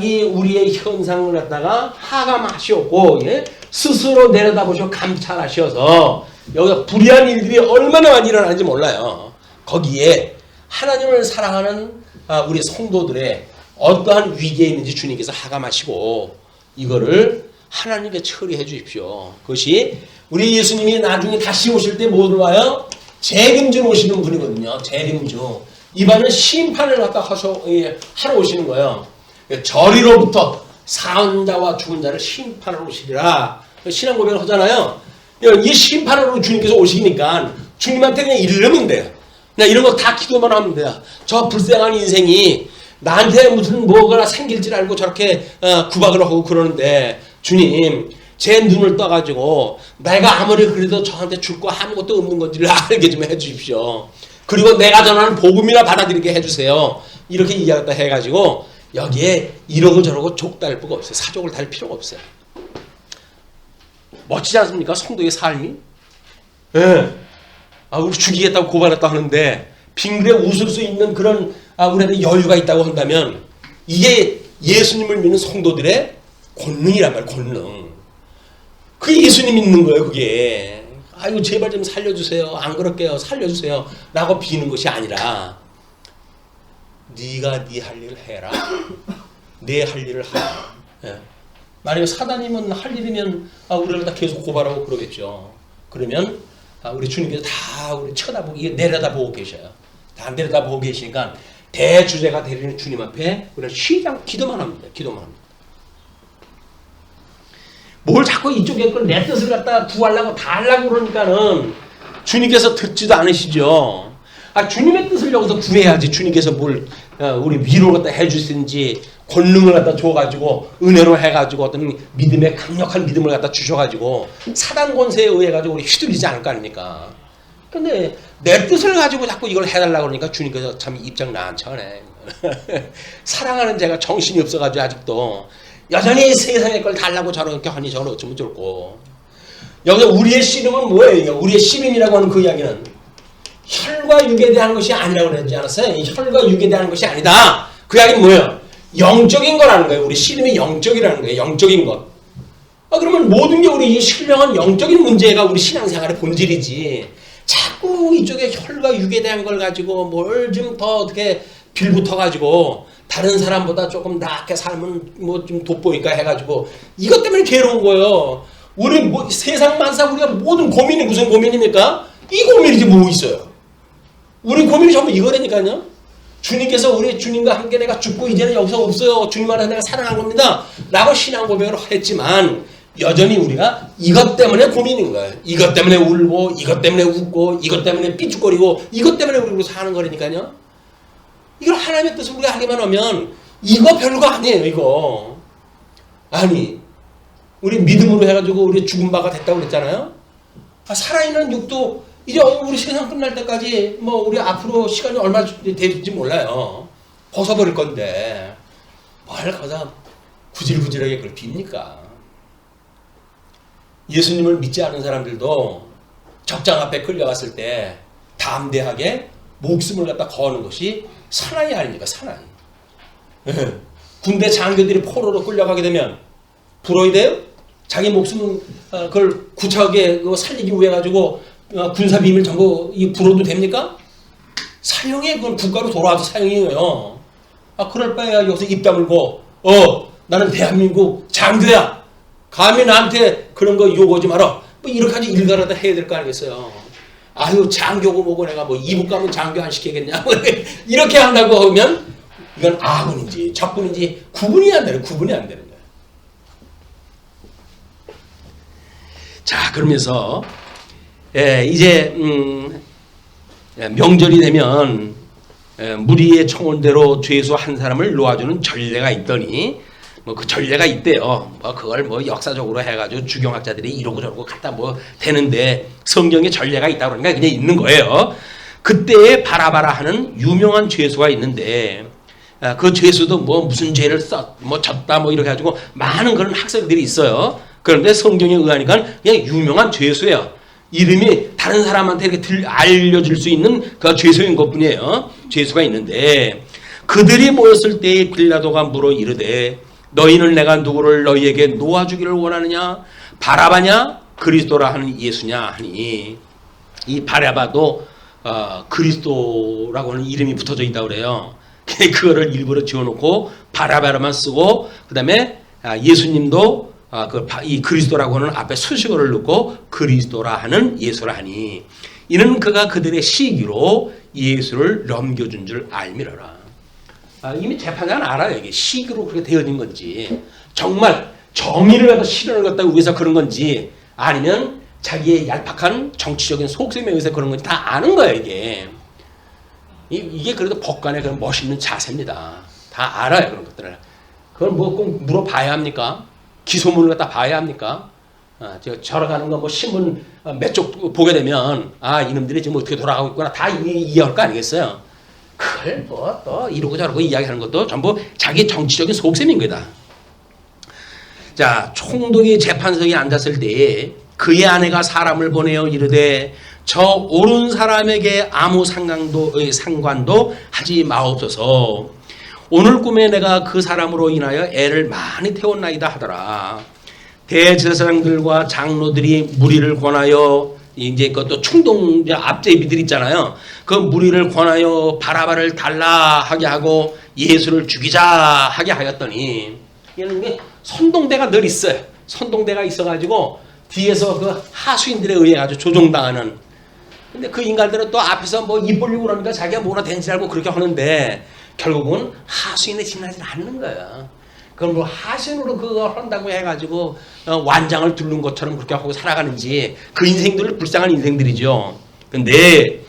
이 우리의 현상을 갖다가 하감하시었고 스스로 내려다보시고 감찰하셔서 여기서 불의한 일들이 얼마나 많이 일어나는지 몰라요. 거기에 하나님을 사랑하는 우리 성도들의 어떠한 위기에 있는지 주님께서 하감하시고 이거를 하나님께 처리해 주십시오. 그것이 우리 예수님이 나중에 다시 오실 때 뭐 들어와요? 재림주 오시는 분이거든요. 재림주. 이번은 심판을 갖다 하러 오시는 거예요. 저리로부터 사한자와 죽은 자를 심판하러 오시리라. 신앙 고백을 하잖아요. 이 심판하러 주님께서 오시니까 주님한테 그냥 이르면 돼요. 그냥 이런 거 다 기도만 하면 돼요. 저 불쌍한 인생이 나한테 무슨 뭐가 생길 줄 알고 저렇게 구박을 하고 그러는데 주님 제 눈을 떠가지고 내가 아무리 그래도 저한테 줄 거 아무것도 없는 건지를 알게 좀 해주십시오. 그리고 내가 전하는 복음이나 받아들이게 해주세요. 이렇게 이야기했다 해가지고 여기에 이러고 저러고 족달 필요가 없어요. 사족을 달 필요가 없어요. 멋지지 않습니까? 성도의 삶이. 우리 죽이겠다고 고발했다 하는데 빙글에 웃을 수 있는 그런 우리한테 여유가 있다고 한다면 이게 예수님을 믿는 성도들의 권능이란 말이에요. 권능. 그게 예수님 믿는 거예요. 그게. 아이고 제발 좀 살려주세요. 안 그럴게요. 살려주세요. 라고 비는 것이 아니라 네가 네 할 일을 해라. 내 할 일을 하라. 만약에 사단이면 할 일이면 우리를 다 계속 고발하고 그러겠죠. 그러면 우리 주님께서 다 우리 쳐다보고 내려다보고 계셔요. 다 내려다보고 계시니까 대주제가 되는 주님 앞에 우리는 기도만 합니다. 기도만 합니다. 뭘 자꾸 이쪽에 내 뜻을 갖다 구하려고 다 하려고 그러니까는 주님께서 듣지도 않으시죠. 주님의 뜻을 여기서 구해야지. 주님께서 뭘 우리 위로를 갖다 해주시든지 권능을 갖다 줘가지고 은혜로 해가지고 어떤 믿음의 강력한 믿음을 갖다 주셔가지고 사단 권세에 의해가지고 우리 휘둘리지 않을 거 아닙니까? 근데 내 뜻을 가지고 자꾸 이걸 해달라고 그러니까 주님께서 참 입장 난처하네. 사랑하는 자가 정신이 없어가지고 아직도 여전히 세상의 걸 달라고 저렇게 하니 저걸 어쩌면 좋고. 여기서 우리의 씨름은 뭐예요? 우리의 씨름이라고 하는 그 이야기는 혈과 육에 대한 것이 아니라고 그러지 않았어요? 혈과 육에 대한 것이 아니다. 그 이야기는 뭐예요? 영적인 거라는 거예요. 우리 씨름이 영적이라는 거예요. 영적인 것. 그러면 모든 게 우리 신령한 영적인 문제가 우리 신앙생활의 본질이지. 자꾸 이쪽에 혈과 육에 대한 걸 가지고 뭘 좀 더 어떻게 빌붙어가지고 다른 사람보다 조금 낫게 살면 뭐 좀 돋보일까 해가지고 이것 때문에 괴로운 거예요. 우리 뭐 세상 만사 우리가 모든 고민이 무슨 고민입니까? 이 고민이지 뭐 있어요. 우리 고민이 전부 이거라니까요. 주님께서 우리 주님과 함께 내가 죽고 이제는 여기서 없어요. 주님 안에서 내가 살아난 겁니다. 라고 신앙 고백을 했지만 여전히 우리가 이것 때문에 고민인 거예요. 이것 때문에 울고 이것 때문에 웃고 이것 때문에 삐죽거리고 이것 때문에 우리 사는 거라니까요. 이걸 하나님의 뜻을 우리가 하기만 하면 이거 별거 아니에요. 이거. 아니 우리 믿음으로 해가지고 우리 죽은 바가 됐다고 그랬잖아요. 살아있는 육도 이제 우리 세상 끝날 때까지 뭐 우리 앞으로 시간이 얼마 될지 몰라요. 벗어버릴 건데 뭘 거기서 구질구질하게 그걸 빕니까? 예수님을 믿지 않은 사람들도 적장 앞에 끌려갔을 때 담대하게 목숨을 갖다 거는 것이 사나이 아닙니까? 사나이. 군대 장교들이 포로로 끌려가게 되면 불어야 돼요? 자기 목숨은 그걸 구차하게 살리기 위해 가지고 군사 비밀 전부 불어도 됩니까? 사형에 그건 국가로 돌아와도 사형이에요. 그럴 바에야 여기서 입 다물고 나는 대한민국 장교야. 감히 나한테 그런 거 요구하지 마라. 뭐 이렇게까지 일가라다 해야 될 거 아니겠어요. 아유 장교고 뭐고 내가 뭐 이북 가면 장교 안 시키겠냐. 이렇게 한다고 하면 이건 아군인지 적군인지 구분이 안 되는 거예요. 자 그러면서 이제 명절이 되면 무리의 청혼대로 죄수 한 사람을 놓아주는 전례가 있더니 뭐 그 전례가 있대요. 뭐 그걸 뭐 역사적으로 해가지고 주경학자들이 이러고 저러고 갖다 뭐 되는데 성경에 전례가 있다 그러니까 그냥 있는 거예요. 그때에 바라바라 하는 유명한 죄수가 있는데 그 죄수도 뭐 무슨 죄를 뭐 졌다 뭐 이렇게 가지고 많은 그런 학설들이 있어요. 그런데 성경에 의하니까 그냥 유명한 죄수예요. 이름이 다른 사람한테 이렇게 알려줄 수 있는 그 죄수인 것뿐이에요. 죄수가 있는데 그들이 모였을 때에 빌라도가 물어 이르되 너희는 내가 누구를 너희에게 놓아주기를 원하느냐? 바라바냐? 그리스도라 하는 예수냐? 하니 이 바라바도 그리스도라고 하는 이름이 붙어져 있다고 그래요. 그거를 일부러 지워놓고 바라바라만 쓰고 그 다음에 예수님도 이 그리스도라고 하는 앞에 수식어를 넣고 그리스도라 하는 예수라 하니 이는 그가 그들의 시기로 예수를 넘겨준 줄 알미러라. 이미 재판장은 알아요. 이게 시기로 그렇게 되어진 건지 정말 정의를 갖다 실현을 갖다 위해서 그런 건지 아니면 자기의 얄팍한 정치적인 속셈에 의해서 그런 건지 다 아는 거예요. 이게 그래도 법관의 그런 멋있는 자세입니다. 다 알아요. 그런 것들을. 그걸 뭐 꼭 물어봐야 합니까? 기소문을 갖다 봐야 합니까? 저러가는 거 뭐 신문 몇 쪽 보게 되면 이놈들이 지금 어떻게 돌아가고 있구나 다 이해할 거 아니겠어요? 그걸 뭐 또 이러고 저러고 이야기하는 것도 전부 자기 정치적인 속셈인 거다. 자, 총독이 재판석에 앉았을 때 그의 아내가 사람을 보내어 이르되 저 옳은 사람에게 아무 상관도 하지 마옵소서. 오늘 꿈에 내가 그 사람으로 인하여 애를 많이 태웠나이다 하더라. 대제사장들과 장로들이 무리를 권하여 이제 그것도 충동자 앞제비들 있잖아요. 그 무리를 권하여 바라바를 달라 하게 하고 예수를 죽이자 하게 하였더니 얘는 게 선동대가 늘 있어요. 선동대가 있어가지고 뒤에서 그 하수인들에 의해 아주 조종당하는. 근데 그 인간들은 또 앞에서 뭐 입 벌리고 그러니까 자기가 뭐라 된지 알고 그렇게 하는데 결국은 하수인에 지나지 않는 거야. 그걸 뭐 하수인으로 그거 한다고 해가지고 완장을 두른 것처럼 그렇게 하고 살아가는지 그 인생들 불쌍한 인생들이죠. 근데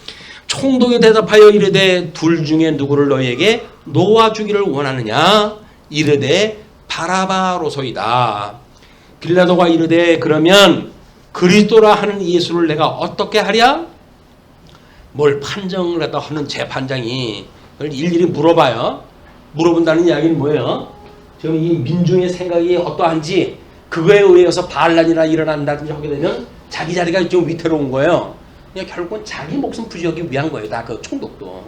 총독이 대답하여 이르되 둘 중에 누구를 너희에게 놓아주기를 원하느냐? 이르되 바라바로소이다. 빌라도가 이르되 그러면 그리스도라 하는 예수를 내가 어떻게 하랴? 뭘 판정을 갖다 하는 재판장이 그걸 일일이 물어봐요. 물어본다는 이야기는 뭐예요? 지금 이 민중의 생각이 어떠한지 그거에 의해서 반란이나 일어난다든지 하게 되면 자기 자리가 좀 위태로운 거예요. 그냥 결국은 자기 목숨 부지하기 위한 거예요. 다 그 총독도.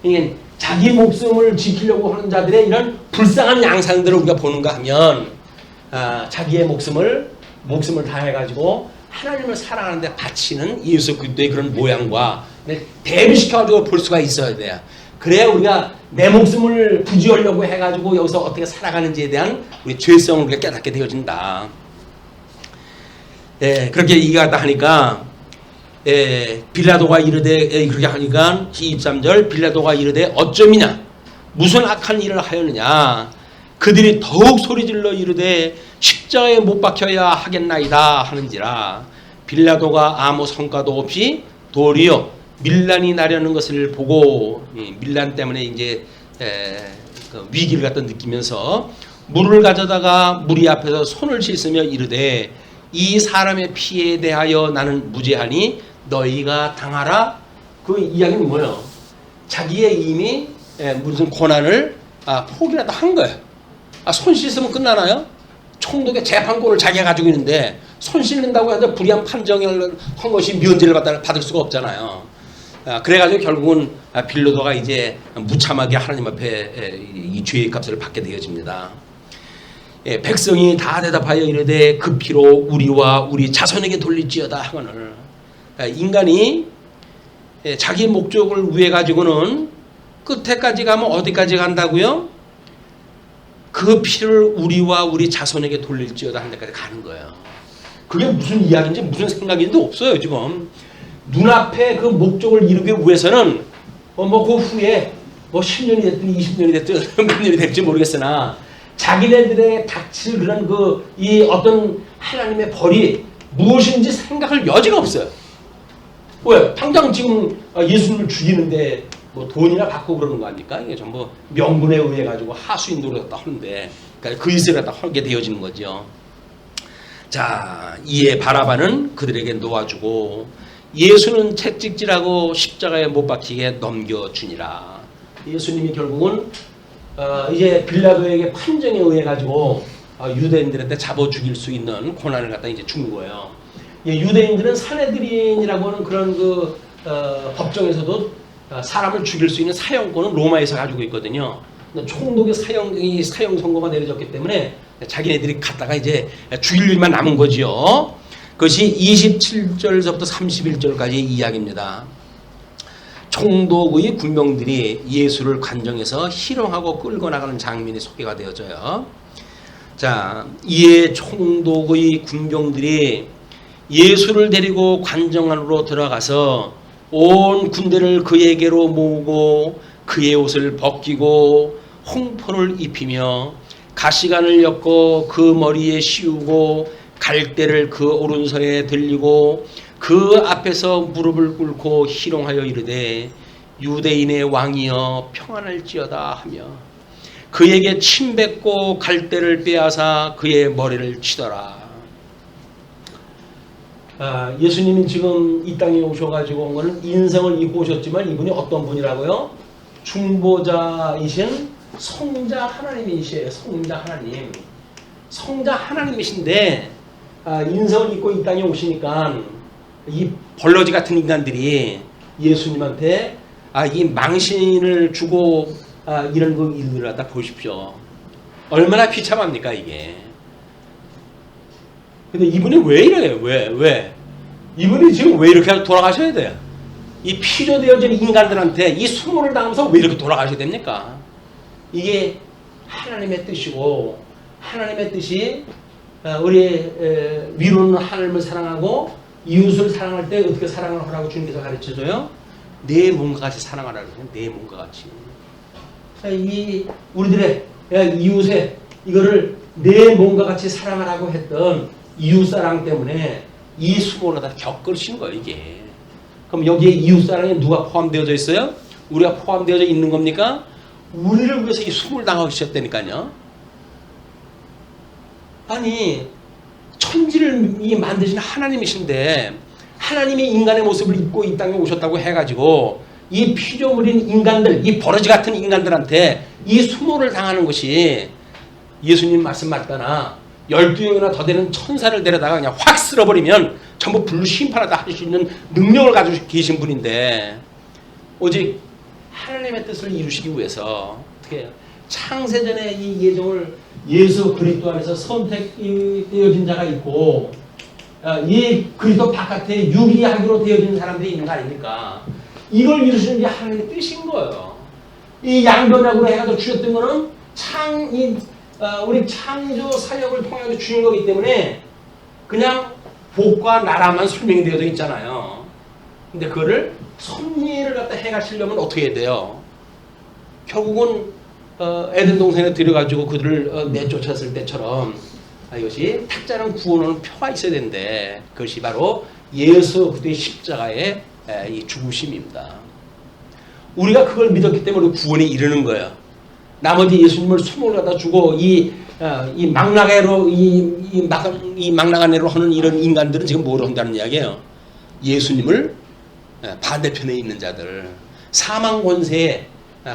이게 자기 목숨을 지키려고 하는 자들의 이런 불쌍한 양상들을 우리가 보는가 하면 자기의 목숨을 다해가지고 하나님을 사랑하는데 바치는 예수 그리스도의 그런 모양과 대비시켜가지고 볼 수가 있어야 돼요. 그래야 우리가 내 목숨을 부지하려고 해가지고 여기서 어떻게 살아가는지에 대한 우리 죄성을 우리가 깨닫게 되어진다. 예, 그렇게 얘기하다 하니까 빌라도가 이르되 그렇게 하니까 23절 빌라도가 이르되 어쩌미냐 무슨 악한 일을 하였느냐 그들이 더욱 소리질러 이르되 십자가에 못 박혀야 하겠나이다 하는지라 빌라도가 아무 성과도 없이 도리어 밀란이 나려는 것을 보고 밀란 때문에 이제 그 위기를 갖다 느끼면서 물을 가져다가 무리 앞에서 손을 씻으며 이르되 이 사람의 피에 대하여 나는 무죄하니 너희가 당하라. 그 이야기는 뭐예요? 자기의 이미 무슨 고난을 포기라도 한 거예요. 손 씻으면 끝나나요? 총독의 재판권을 자기가 가지고 있는데 손 씻는다고 해서 불이한 판정을 한 것이 면제를 받을 수가 없잖아요. 그래가지고 결국은 빌라도가 이제 무참하게 하나님 앞에 이 죄의 값을 받게 되어집니다. 백성이 다 대답하여 이르되 그 피로 우리와 우리 자손에게 돌릴지어다 하거늘. 인간이 자기 목적을 위해 가지고는 끝에까지 가면 어디까지 간다고요? 그 피를 우리와 우리 자손에게 돌릴지어다 하는 데까지 가는 거예요. 그게 무슨 이야기인지 무슨 생각인지 없어요. 지금 눈앞에 그 목적을 이루기 위해서는 그 후에 10년이 됐든 20년이 됐든 몇 년이 될지 모르겠으나 자기네들의 닥칠 그런 이 어떤 하나님의 벌이 무엇인지 생각할 여지가 없어요. 왜? 당장 지금 예수님을 죽이는데 돈이나 받고 그러는 거 아닙니까? 이게 전부 명분에 의해 가지고 하수인 노릇을 갖다 하는데 그러니까 그 일을 갖다 하게 되어지는 거죠. 자, 이에 바라바는 그들에게 놓아주고 예수는 채찍질하고 십자가에 못 박히게 넘겨주니라. 예수님이 결국은 이제 빌라도에게 판정에 의해 가지고 유대인들한테 잡아 죽일 수 있는 고난을 갖다 이제 준 거예요. 유대인들은 사내들인이라고 하는 그런 법정에서도 사람을 죽일 수 있는 사형권은 로마에서 가지고 있거든요. 총독의 사형 선고가 내려졌기 때문에 자기네들이 갖다가 이제 죽일 일만 남은 거지요. 그것이 27절서부터 31절까지 이야기입니다. 총독의 군병들이 예수를 관정해서 희롱하고 끌고 나가는 장면이 소개가 되어져요. 자, 이에 총독의 군병들이 예수를 데리고 관정 안으로 들어가서 온 군대를 그에게로 모으고 그의 옷을 벗기고 홍포를 입히며 가시관을 엮고 그 머리에 씌우고 갈대를 그 오른손에 들리고 그 앞에서 무릎을 꿇고 희롱하여 이르되 유대인의 왕이여 평안할지어다 하며 그에게 침 뱉고 갈대를 빼앗아 그의 머리를 치더라. 예수님이 지금 이 땅에 오셔가지고 온 거는 인성을 입고 오셨지만 이분이 어떤 분이라고요? 중보자이신 성자 하나님이시에요. 성자 하나님. 성자 하나님이신데 인성을 입고 이 땅에 오시니까 이 벌러지 같은 인간들이 예수님한테 이 망신을 주고 이런 그 일들을 갖다 보십시오. 얼마나 비참합니까 이게. 근데 이분이 왜 이래요? 왜? 이분이 지금 왜 이렇게 돌아가셔야 돼요? 이 피조되어진 인간들한테 이 수모를 당하면서 왜 이렇게 돌아가셔야 됩니까? 이게 하나님의 뜻이고 하나님의 뜻이 우리 위로는 하나님을 사랑하고 이웃을 사랑할 때 어떻게 사랑을 하라고 주님께서 가르쳐줘요? 내 몸과 같이 사랑하라고 해요. 내 몸과 같이. 이 우리들의 이웃의 이거를 내 몸과 같이 사랑하라고 했던 이웃사랑 때문에 이 수고를 다 겪으신 거예요, 이게. 그럼 여기에 이웃사랑에 누가 포함되어져 있어요? 우리가 포함되어져 있는 겁니까? 우리를 위해서 이 수고를 당하셨다니까요. 아니, 천지를 만드신 하나님이신데 하나님이 인간의 모습을 입고 이 땅에 오셨다고 해가지고 이 피조물인 인간들, 이 버러지 같은 인간들한테 이 수모를 당하는 것이 예수님 말씀 맞다나 12명이나 더 되는 천사를 데려다가 그냥 확 쓸어버리면 전부 불로 심판하다 할 수 있는 능력을 가지고 계신 분인데 오직 하나님의 뜻을 이루시기 위해서 어떻게 해요? 창세전에 이 예정을 예수 그리스도 안에서 선택되어진 자가 있고 이 그리스도 바깥에 유기하기로 되어진 사람들이 있는 거 아닙니까? 이걸 이루시는 게 하나님의 뜻인 거예요. 이 양변약으로 해가지고 주셨던 거는 우리 창조 사역을 통해 주신 거기 때문에 그냥 복과 나라만 설명이 되어져 있잖아요. 근데 그거를 섭리를 갖다 해가시려면 어떻게 해야 돼요? 결국은 에덴 동산에 들여가지고 그들을 내쫓았을 때처럼 이것이 탁자는 구원하는 표가 있어야 되는데 그것이 바로 예수 그리스도의 십자가의 이 죽으심입니다. 우리가 그걸 믿었기 때문에 구원에 이르는 거예요. 나머지 예수님을 수모를 갖다 주고 이 망나가로 이 망나가내로 하는 이런 인간들은 지금 뭐를 한다는 이야기예요? 예수님을 반대편에 있는 자들, 사망 권세에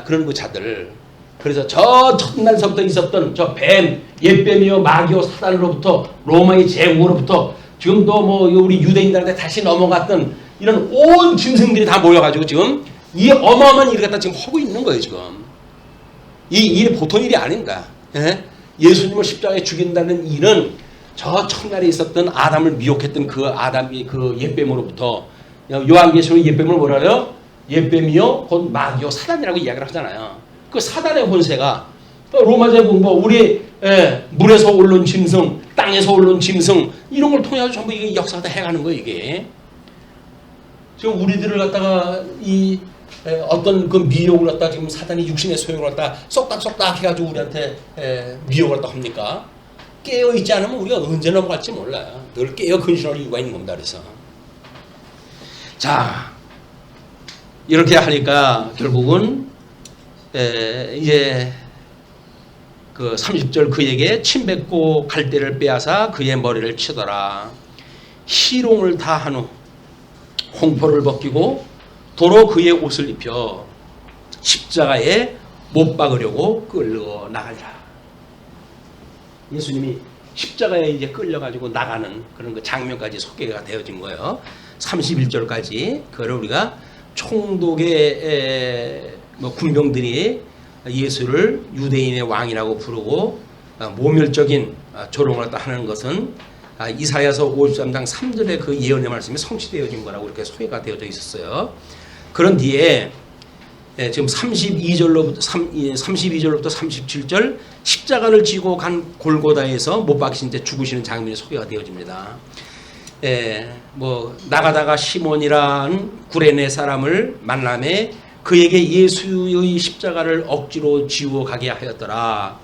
그런 그 자들. 그래서 저 첫날서부터 있었던 저 뱀, 옛뱀이요 마귀요 사단으로부터 로마의 제국으로부터 지금도 뭐 우리 유대인들한테 다시 넘어갔던 이런 온 짐승들이 다 모여가지고 지금 이 어마어마한 일을 갖다 지금 하고 있는 거예요 지금. 이 일이 보통 일이 아닙니다. 예수님을 십자가에 죽인다는 일은 저 첫날에 있었던 아담을 미혹했던 그 아담이 그 옛뱀으로부터 요한계시록 옛뱀을 뭐라 그래요? 옛뱀이요 곧 마귀요 사단이라고 이야기를 하잖아요. 그 사단의 권세가 로마 제국 뭐 우리 물에서 올라온 짐승, 땅에서 올라온 짐승 이런 걸 통해서 전부 이게 역사가 다 해가는 거예요 이게. 지금 우리들을 갖다가 이 어떤 그 미혹을 갖다 지금 사단이 육신의 소용을 갖다 쏙닥쏙닥 해가지고 우리한테 미혹을 갖다 합니까? 깨어 있지 않으면 우리가 언제 넘어갈지 몰라요. 늘 깨어 근신할 이유가 있는 겁니다. 그래서 자 이렇게 하니까 결국은 이제 그 30절 그에게 침 뱉고 갈대를 빼앗아 그의 머리를 치더라. 희롱을 다 한 후 홍포를 벗기고 도로 그의 옷을 입혀 십자가에 못 박으려고 끌고 나가리라. 예수님이 십자가에 이제 끌려가지고 나가는 그런 그 장면까지 소개가 되어진 거예요. 31절까지 그걸 우리가 총독의 군병들이 예수를 유대인의 왕이라고 부르고 모멸적인 조롱을 하는 것은 이사야서 53장 3절의 그 예언의 말씀이 성취되어진 거라고 이렇게 소개가 되어져 있었어요. 그런 뒤에 지금 32절로부터 37절 십자가를 지고 간 골고다에서 못 박히신 채 죽으시는 장면이 소개가 되어집니다. 뭐 나가다가 시몬이란 구레네 사람을 만남에 그에게 예수의 십자가를 억지로 지워 가게 하였더라.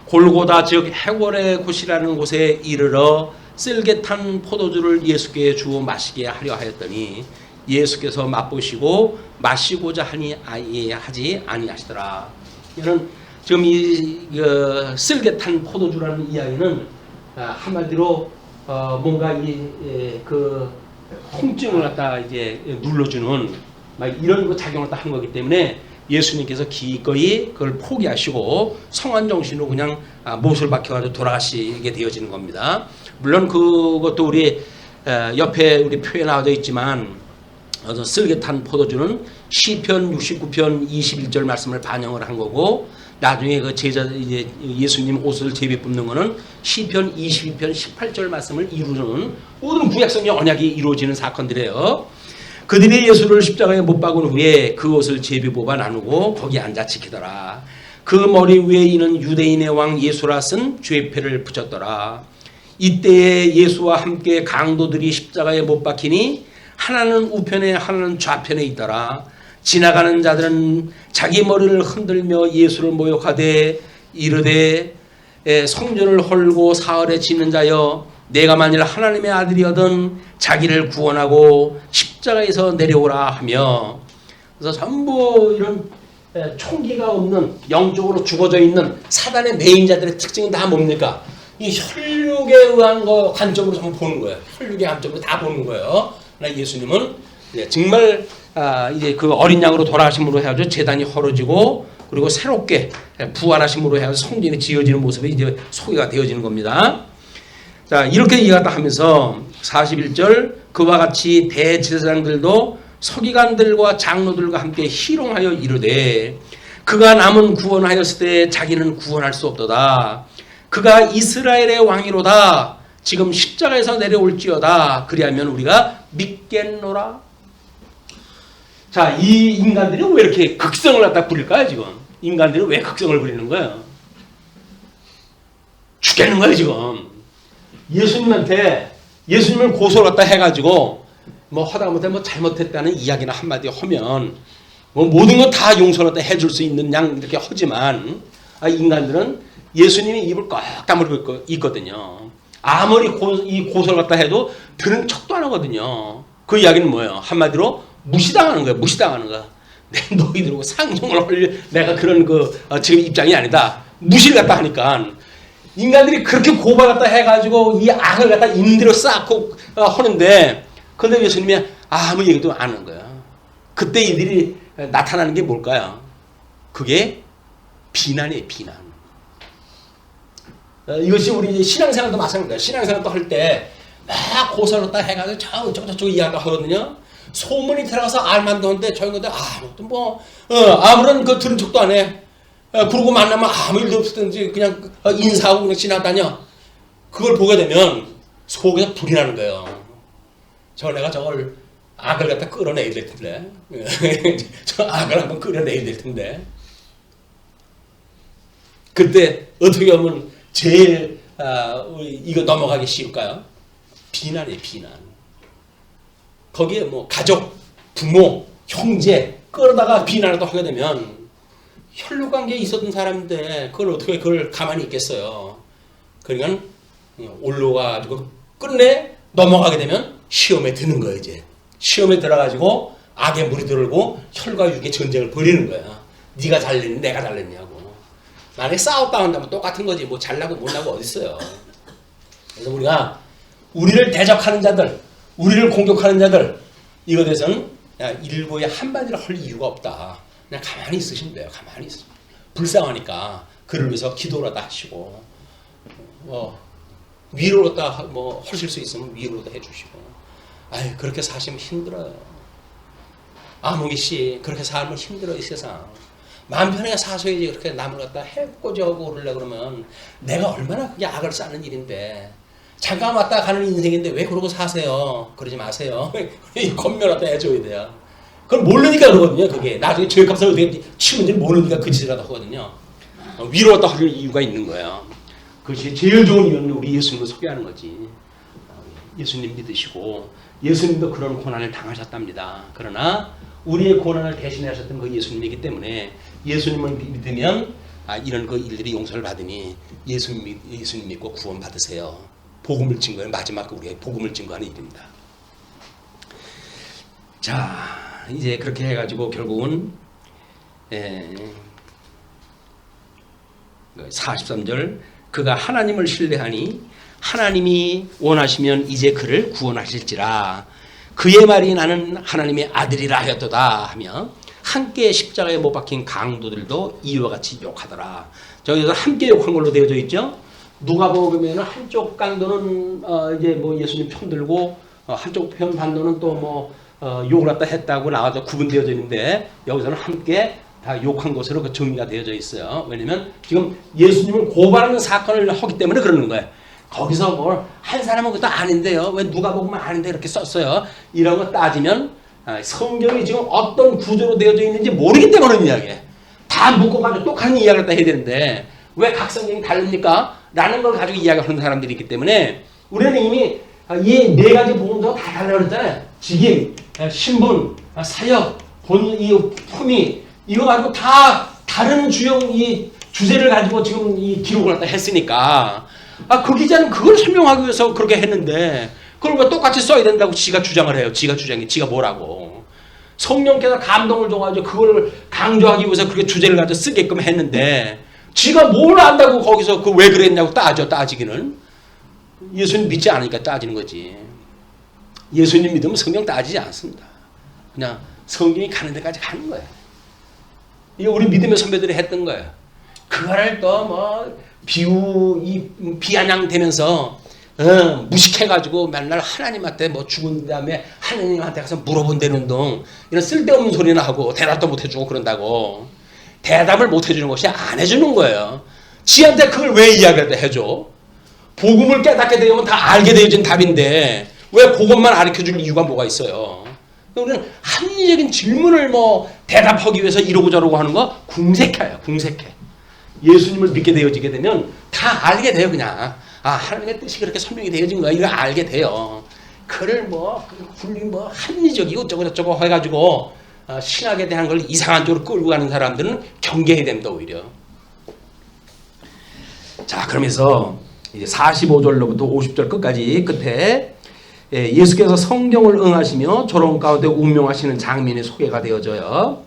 골고다 즉 해골의 곳이라는 곳에 이르러 쓸개탄 포도주를 예수께 주어 마시게 하려 하였더니 예수께서 맛보시고 마시고자 하지 아니하시더라. 이는 지금 이 쓸개탄 포도주라는 이야기는 한마디로 뭔가 그 통증을 갖다 이제 눌러주는 막 이런 그 작용을 한 거기 때문에 예수님께서 기꺼이 그걸 포기하시고 성한 정신으로 그냥 못을 박혀가지고 돌아가시게 되어지는 겁니다. 물론 그것도 우리 옆에 우리 표에 나와져 있지만 쓸개탄 포도주는 시편 69편 21절 말씀을 반영을 한 거고 나중에 그 제자 이제 예수님 옷을 제비 뽑는 거는 시편 22편 18절 말씀을 이루는 모든 구약성의 언약이 이루어지는 사건들이에요. 그들이 예수를 십자가에 못 박은 후에 그 옷을 제비 뽑아 나누고 거기 앉아 지키더라. 그 머리 위에 이는 유대인의 왕 예수라 쓴 죄패를 붙였더라. 이때에 예수와 함께 강도들이 십자가에 못 박히니 하나는 우편에 하나는 좌편에 있더라. 지나가는 자들은 자기 머리를 흔들며 예수를 모욕하되 이르되 성전을 헐고 사흘에 짓는 자여 내가 만일 하나님의 아들이거든 자기를 구원하고 십자가에서 내려오라 하며 그래서 전부 이런 총기가 없는 영적으로 죽어져 있는 사단의 매인자들의 특징은 다 뭡니까? 이 혈육에 의한 거 관점으로 전부 보는 거예요. 혈육의 관점으로 다 보는 거예요. 그러나 예수님은 정말 이제 그 어린 양으로 돌아가심으로 해가지고 제단이 헐어지고 그리고 새롭게 부활하심으로 해가지고 성전이 지어지는 모습이 이제 소개가 되어지는 겁니다. 자, 이렇게 이해가 하면서 41절 그와 같이 대제사장들도 서기관들과 장로들과 함께 희롱하여 이르되 그가 남은 구원하였을 때 자기는 구원할 수 없도다. 그가 이스라엘의 왕이로다. 지금 십자가에서 내려올지어다. 그리하면 우리가 믿겠노라. 자, 이 인간들이 왜 이렇게 극성을 갖다 부릴까요 지금? 인간들이 왜 극성을 부리는 거예요? 죽겠는 거예요 지금. 예수님을 고소를 갖다 해가지고 뭐 하다못해 뭐 잘못했다는 이야기나 한마디 하면 뭐 모든 거 다 용서를 갖다 해줄 수 있는 양 이렇게 하지만 인간들은 예수님이 입을 꽉 다물고 있거든요. 아무리 이 고소를 갖다 해도 들은 척도 안 하거든요. 그 이야기는 뭐예요? 한마디로 무시당하는 거예요. 무시당하는 거야. 너희들하고 상종을 할 내가 그런 지금 입장이 아니다. 무시를 갖다 하니까 인간들이 그렇게 고발 갖다 해가지고 이 악을 갖다 임대로 쌓고 하는데 근데 예수님이 아무 얘기도 안 하는 거야. 그때 이들이 나타나는 게 뭘까요? 그게 비난이에요. 비난. 이것이 우리 신앙생활도 마찬가지예요. 신앙생활도 할 때 막 고사를 갖다 해가지고 저쪽 이야기를 하거든요. 소문이 들어가서 알만도 한데 저희 건데 아무것도 아무런 들은 척도 안 해. 그러고 만나면 아무 일도 없었든지 그냥 인사하고 그냥 지나다녀. 그걸 보게 되면 속에서 불이 나는 거예요. 내가 저걸 악을 갖다 끌어내야 될 텐데. 저 악을 한번 끌어내야 될 텐데. 그때 어떻게 하면 제일 이거 넘어가기 쉬울까요? 비난이에요. 비난. 거기에 뭐 가족, 부모, 형제 끌어다가 비난을 또 하게 되면 혈육관계에 있었던 사람인데 그걸 가만히 있겠어요. 그러니까 올라가지고 끝내 넘어가게 되면 시험에 드는 거예요. 이제 시험에 들어가지고 악의 물이 들고 혈과 육의 전쟁을 벌이는 거야. 네가 잘냈니 내가 잘냈냐고. 만약에 싸웠다 한다면 똑같은 거지. 뭐 잘나고 못나고 어디 있어요. 그래서 우리가 우리를 대적하는 자들, 우리를 공격하는 자들 이거에 대해서는 일부에 한마디를 할 이유가 없다. 그냥 가만히 있으시면 돼요. 가만히 있으시면. 불쌍하니까 그를 위해서 기도를 다 하시고 위로를 다 하실 수 있으면 위로도 해주시고. 그렇게 사시면 힘들어요. 아무개 씨 그렇게 살면 힘들어요. 이 세상. 마음 편하게 사셔야지. 그렇게 남을 갖다 해코지하고 그러려고 그러면 내가 얼마나 그게 악을 쌓는 일인데 잠깐 왔다 가는 인생인데 왜 그러고 사세요. 그러지 마세요. 권면 갖다 해줘야 돼요. 그걸 모르니까 그러거든요. 그게 나중에 죄값을 어떻게 치는지 모르니까 그 짓을 하다 하거든요. 위로 갖다 할 이유가 있는 거예요. 그것이 제일 좋은 이유는 우리 예수님을 소개하는 거지. 예수님 믿으시고 예수님도 그런 고난을 당하셨답니다. 그러나 우리의 고난을 대신하셨던 그 예수님이기 때문에 예수님을 믿으면 이런 그 일들이 용서를 받으니 예수님 믿고 구원 받으세요. 복음을 증거하는 마지막 우리의 복음을 증거하는 일입니다. 자, 이제 그렇게 해가지고 결국은 43절 그가 하나님을 신뢰하니 하나님이 원하시면 이제 그를 구원하실지라. 그의 말이 나는 하나님의 아들이라 하였도다 하며 함께 십자가에 못 박힌 강도들도 이와 같이 욕하더라. 저기서 함께 욕한 걸로 되어져 있죠. 누가복음에는 한쪽 강도는 이제 뭐 예수님 편들고 한쪽 편 반도는 또 욕을 갖다 했다고 나와서 구분되어져 있는데 여기서는 함께 다 욕한 것으로 그 정리가 되어져 있어요. 왜냐면 지금 예수님을 고발하는 사건을 하기 때문에 그러는 거예요. 거기서 뭘 한 사람은 그것도 아닌데요. 왜 누가복음은 아닌데 이렇게 썼어요. 이런 거 따지면 성경이 지금 어떤 구조로 되어져 있는지 모르기 때문에 그런 이야기예요. 다 묶어가지고 똑같은 이야기를 다 해야 되는데 왜 각 성경이 다릅니까? 라는 걸 가지고 이야기하는 사람들이 있기 때문에 우리는 이미 이 네 가지 복음도 다 달라고 그랬잖아요. 직임, 신분, 사역, 이 품위 이거 가지고 다 다른 이 주제를 가지고 지금 이 기록을 갖다 했으니까 그 기자는 그걸 설명하기 위해서 그렇게 했는데 그걸 왜 똑같이 써야 된다고 지가 주장을 해요. 지가 뭐라고. 성령께서 감동을 줘가지고 그걸 강조하기 위해서 그렇게 주제를 가지고 쓰게끔 했는데 지가 뭘 안다고 거기서 그 왜 그랬냐고 따지기는. 예수님 믿지 않으니까 따지는 거지. 예수님 믿으면 성경 따지지 않습니다. 그냥 성경이 가는 데까지 가는 거예요. 이게 우리 믿음의 선배들이 했던 거예요. 그거를 또 뭐 비아냥대면서 무식해가지고 맨날 하나님한테 뭐 죽은 다음에 하나님한테 가서 물어본다는 둥 이런 쓸데없는 소리나 하고 대답도 못 해주고 그런다고. 대답을 못 해주는 것이 안 해주는 거예요. 지한테 그걸 왜 이야기를 해줘? 복음을 깨닫게 되면 다 알게 되어진 답인데 왜 그것만 가르쳐줄 이유가 뭐가 있어요? 우리는 합리적인 질문을 뭐 대답하기 위해서 이러고 저러고 하는 거 궁색해요. 궁색해. 예수님을 믿게 되어지게 되면 다 알게 돼요. 그냥 하나님의 뜻이 그렇게 설명이 되어진 거야. 이거 알게 돼요. 그를 뭐 합리적이고 어쩌고 저쩌고 해가지고 신학에 대한 걸 이상한 쪽으로 끌고 가는 사람들은 경계해야 됩니다. 오히려. 자, 그러면서 이제 45절로부터 50절 끝까지 끝에 예수께서 성경을 응하시며 조롱 가운데 운명하시는 장면이 소개가 되어져요.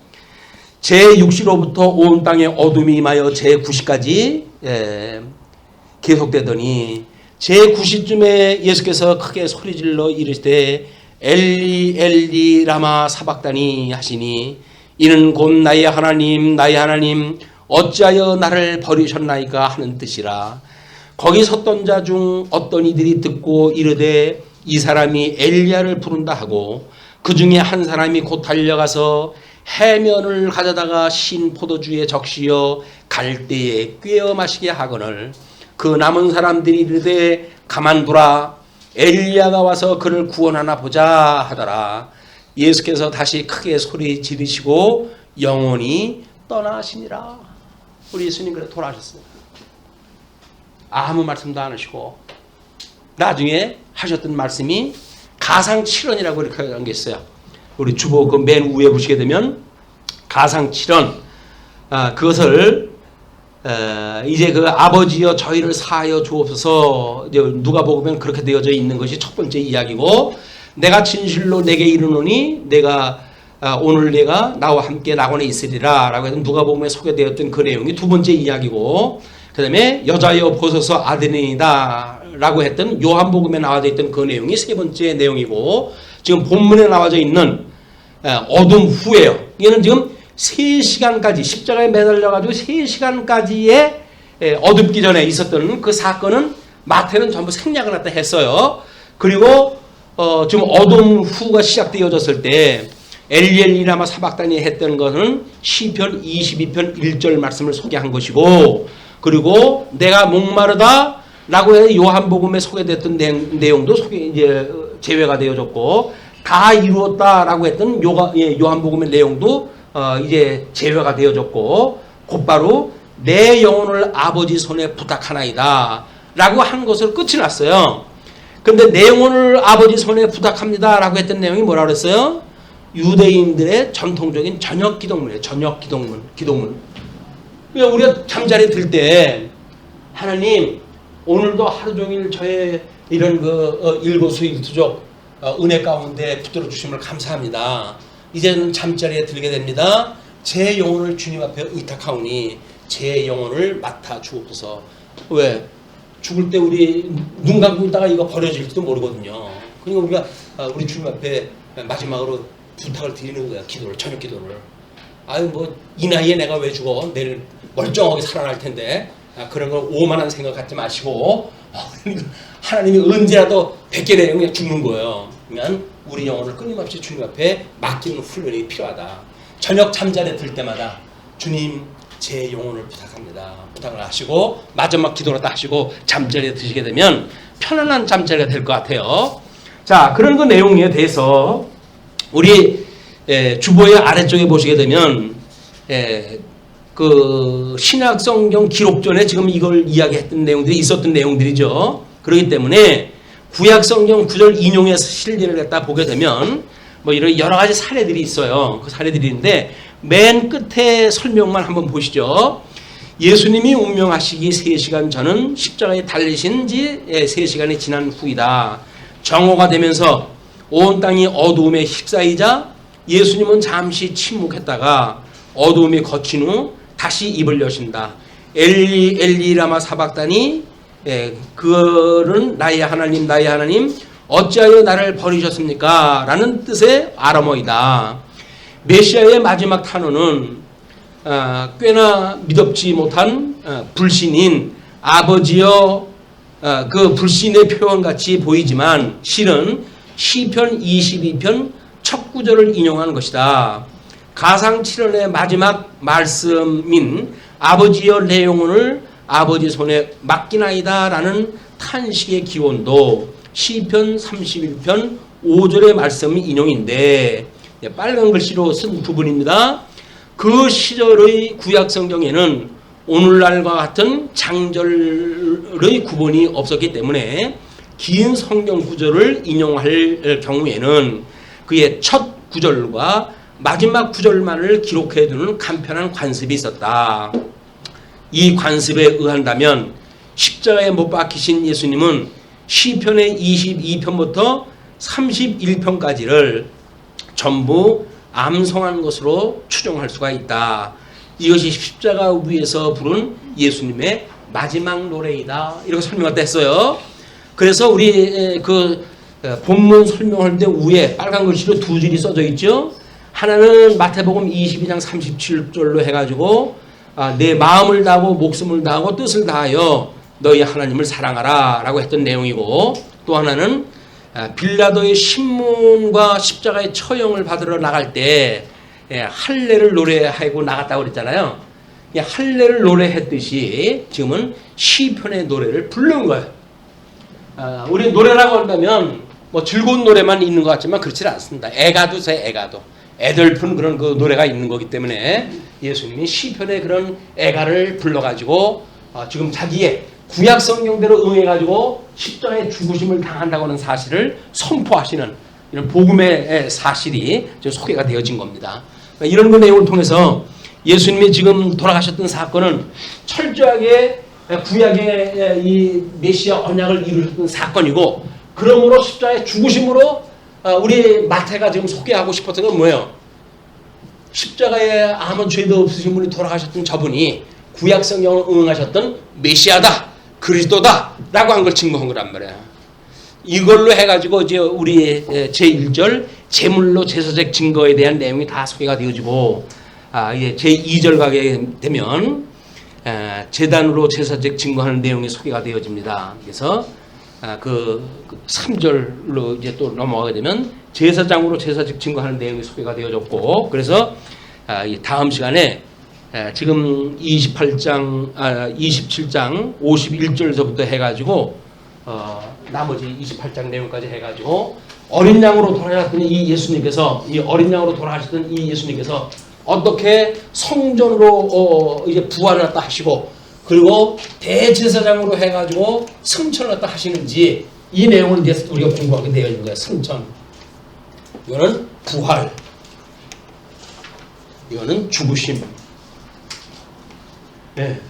제6시로부터 온 땅에 어둠이 임하여 제9시까지 계속되더니 제9시쯤에 예수께서 크게 소리질러 이르시되 엘리 엘리 라마 사박다니 하시니 이는 곧 나의 하나님 어찌하여 나를 버리셨나이까 하는 뜻이라. 거기 섰던 자 중 어떤 이들이 듣고 이르되 이 사람이 엘리야를 부른다 하고 그 중에 한 사람이 곧 달려가서 해면을 가져다가 신 포도주에 적시어 갈대에 꿰어 마시게 하거늘 그 남은 사람들이 이르되 가만두라 엘리야가 와서 그를 구원하나 보자 하더라. 예수께서 다시 크게 소리 지르시고 영원히 떠나시니라. 우리 예수님 그래 돌아가셨어요. 아무 말씀도 안 하시고 나중에 하셨던 말씀이 가상칠언이라고 이렇게 한 게 있어요. 우리 주보 그 맨 위에 보시게 되면 가상칠언 그것을 이제 그 아버지여 저희를 사하여 주옵소서 누가복음에는 그렇게 되어져 있는 것이 첫 번째 이야기고 내가 진실로 내게 이르노니 내가 오늘 내가 나와 함께 낙원에 있으리라 라고 해서 누가복음에 소개되었던 그 내용이 두 번째 이야기고 그 다음에 여자여 보소서 아드니이다 라고 했던 요한복음에 나와져 있던 그 내용이 세 번째 내용이고 지금 본문에 나와져 있는 어둠 후에요. 이는 지금 3시간까지 십자가에 매달려가지고 3시간까지의 어둡기 전에 있었던 그 사건은 마태는 전부 생략을 갖다 했어요. 그리고 지금 어둠 후가 시작되어졌을 때 엘리 라마 사박다니 했던 것은 시편 22편 1절 말씀을 소개한 것이고 그리고 내가 목마르다 라고 해서 요한복음에 소개됐던 내용도 이제 제외가 되어졌고 다 이루었다라고 했던 요한복음의 내용도 이제 제외가 되어졌고 곧바로 내 영혼을 아버지 손에 부탁하나이다 라고 한 것으로 끝이 났어요. 근데 내 영혼을 아버지 손에 부탁합니다 라고 했던 내용이 뭐라고 그랬어요? 유대인들의 전통적인 저녁 기도문이에요. 저녁 기도문. 그러니까 우리가 잠자리에 들 때 하나님 오늘도 하루 종일 저의 이런 일거수일투족 은혜 가운데 붙들어 주심을 감사합니다. 이제는 잠자리에 들게 됩니다. 제 영혼을 주님 앞에 의탁하오니 제 영혼을 맡아 주옵소서. 왜? 죽을 때 우리 눈 감고 있다가 이거 버려질지도 모르거든요. 그러니까 우리가 우리 주님 앞에 마지막으로 부탁을 드리는 거야. 기도를, 저녁 기도를. 아유 이 나이에 내가 왜 죽어? 내일 멀쩡하게 살아날 텐데. 그런 걸 오만한 생각 갖지 마시고 하나님이 언제라도 뵙게 되면 그냥 죽는 거예요. 그러면 우리 영혼을 끊임없이 주님 앞에 맡기는 훈련이 필요하다. 저녁 잠자리에 들 때마다 주님 제 영혼을 부탁합니다. 부탁을 하시고 마지막 기도를 다 하시고 잠자리에 드시게 되면 편안한 잠자리가 될 것 같아요. 자, 그런 그 내용에 대해서 우리 주보의 아래쪽에 보시게 되면 그 신약 성경 기록전에 지금 이걸 이야기했던 내용들이 있었던 내용들이죠. 그렇기 때문에 구약 성경 구절 인용해서 실제를 갖다 보게 되면 뭐 이런 여러 가지 사례들이 있어요. 그 사례들이 있는데 맨 끝에 설명만 한번 보시죠. 예수님이 운명하시기 3시간 전은 십자가에 달리신 지 3시간이 지난 후이다. 정오가 되면서 온 땅이 어두움에 휩싸이자 예수님은 잠시 침묵했다가 어두움이 거친 후 다시 입을 여신다. 엘리 엘리 라마 사박다니 그는 나의 하나님 어찌하여 나를 버리셨습니까? 라는 뜻의 아람어이다. 메시아의 마지막 탄원은 꽤나 믿업지 못한 불신인 아버지여 그 불신의 표현같이 보이지만 실은 시편 22편 첫 구절을 인용하는 것이다. 가상 7원의 마지막 말씀인 아버지여 내 영혼을 아버지 손에 맡기나이다 라는 탄식의 기원도 시편 31편 5절의 말씀 인용인데 빨간 글씨로 쓴 부분입니다. 그 시절의 구약 성경에는 오늘날과 같은 장절의 구분이 없었기 때문에 긴 성경 구절을 인용할 경우에는 그의 첫 구절과 마지막 구절만을 기록해 두는 간편한 관습이 있었다. 이 관습에 의한다면 십자가에 못 박히신 예수님은 시편의 22편부터 31편까지를 전부 암송한 것으로 추정할 수가 있다. 이것이 십자가 위에서 부른 예수님의 마지막 노래이다. 이렇게 설명을 했어요. 그래서 우리 그 본문 설명할 때 위에 빨간 글씨로 두 줄이 써져 있죠. 하나는 마태복음 22장 37절로 해가지고 내 마음을 다하고 목숨을 다하고 뜻을 다하여 너희 하나님을 사랑하라 라고 했던 내용이고, 또 하나는 빌라도의 신문과 십자가의 처형을 받으러 나갈 때 할례를 노래하고 나갔다고 그랬잖아요. 할례를 노래했듯이 지금은 시편의 노래를 부른 거예요. 우리 노래라고 한다면 뭐 즐거운 노래만 있는 것 같지만 그렇지 않습니다. 애가도세 애가도 애들픈 그런 그 노래가 있는 거기 때문에 예수님이 시편의 그런 애가를 불러가지고 지금 자기의 구약 성경대로 응해가지고 십자가의 죽으심을 당한다고 하는 사실을 선포하시는 이런 복음의 사실이 지금 소개가 되어진 겁니다. 이런 그 내용을 통해서 예수님이 지금 돌아가셨던 사건은 철저하게 구약의 이 메시아 언약을 이루셨던 사건이고, 그러므로 십자가의 죽으심으로 우리 마태가 지금 소개하고 싶었던 건 뭐예요? 십자가에 아무 죄도 없으신 분이 돌아가셨던 저분이 구약 성경을 응하셨던 메시아다, 그리스도다 라고 한 걸 증거한 거란 말이에요. 이걸로 해가지고 이제 우리 제1절 제물로 제사적 증거에 대한 내용이 다 소개가 되어지고, 이제 제2절 가게 되면 제단으로 제사적 증거하는 내용이 소개가 되어집니다. 그래서 그 3절로 이제 또 넘어가게 되면 제사장으로 제사적 증거하는 내용이 소개가 되어졌고, 그래서 다음 시간에 지금 27장 51절서부터 해가지고 나머지 28장 내용까지 해가지고 어린 양으로 돌아가셨던 이 예수님께서, 이 어린 양으로 돌아가셨던 이 예수님께서 어떻게 성전으로 이제 부활을 갖다 하시고, 그리고 대제사장으로 해가지고 승천을 갖다 하시는지 이 내용을 이제 우리가 공부하게 되어 있는 거예요. 승천. 이거는 부활. 이거는 죽으심. 네.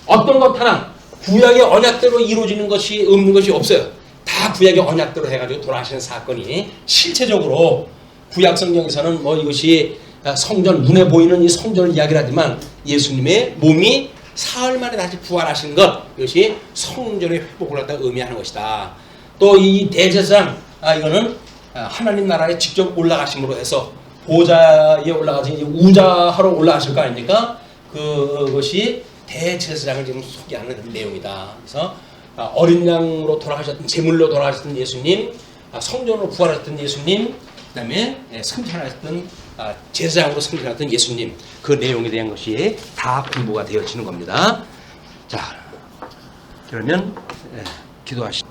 어떤 것 하나 구약의 언약대로 이루어지는 것이 없는 것이 없어요. 다 구약의 언약대로 해가지고 돌아가시는 사건이 실체적으로 구약 성경에서는 뭐 이것이 성전, 눈에 보이는 이 성전을 이야기하지만 예수님의 몸이 사흘 만에 다시 부활하신 것, 이것이 성전의 회복을 갖다 의미하는 것이다. 또 이 대제사장, 이거는 하나님 나라에 직접 올라가심으로 해서 보좌에 올라가서 우자하러 올라가실 거 아닙니까? 그것이 대제사장을 지금 소개하는 내용이다. 그래서 어린 양으로 돌아가셨던, 제물로 돌아가셨던 예수님, 성전으로 부활하셨던 예수님, 그 다음에 승천하셨던 제사장으로 승천하셨던 예수님, 그 내용에 대한 것이 다 공부가 되어지는 겁니다. 자, 그러면 기도하시죠.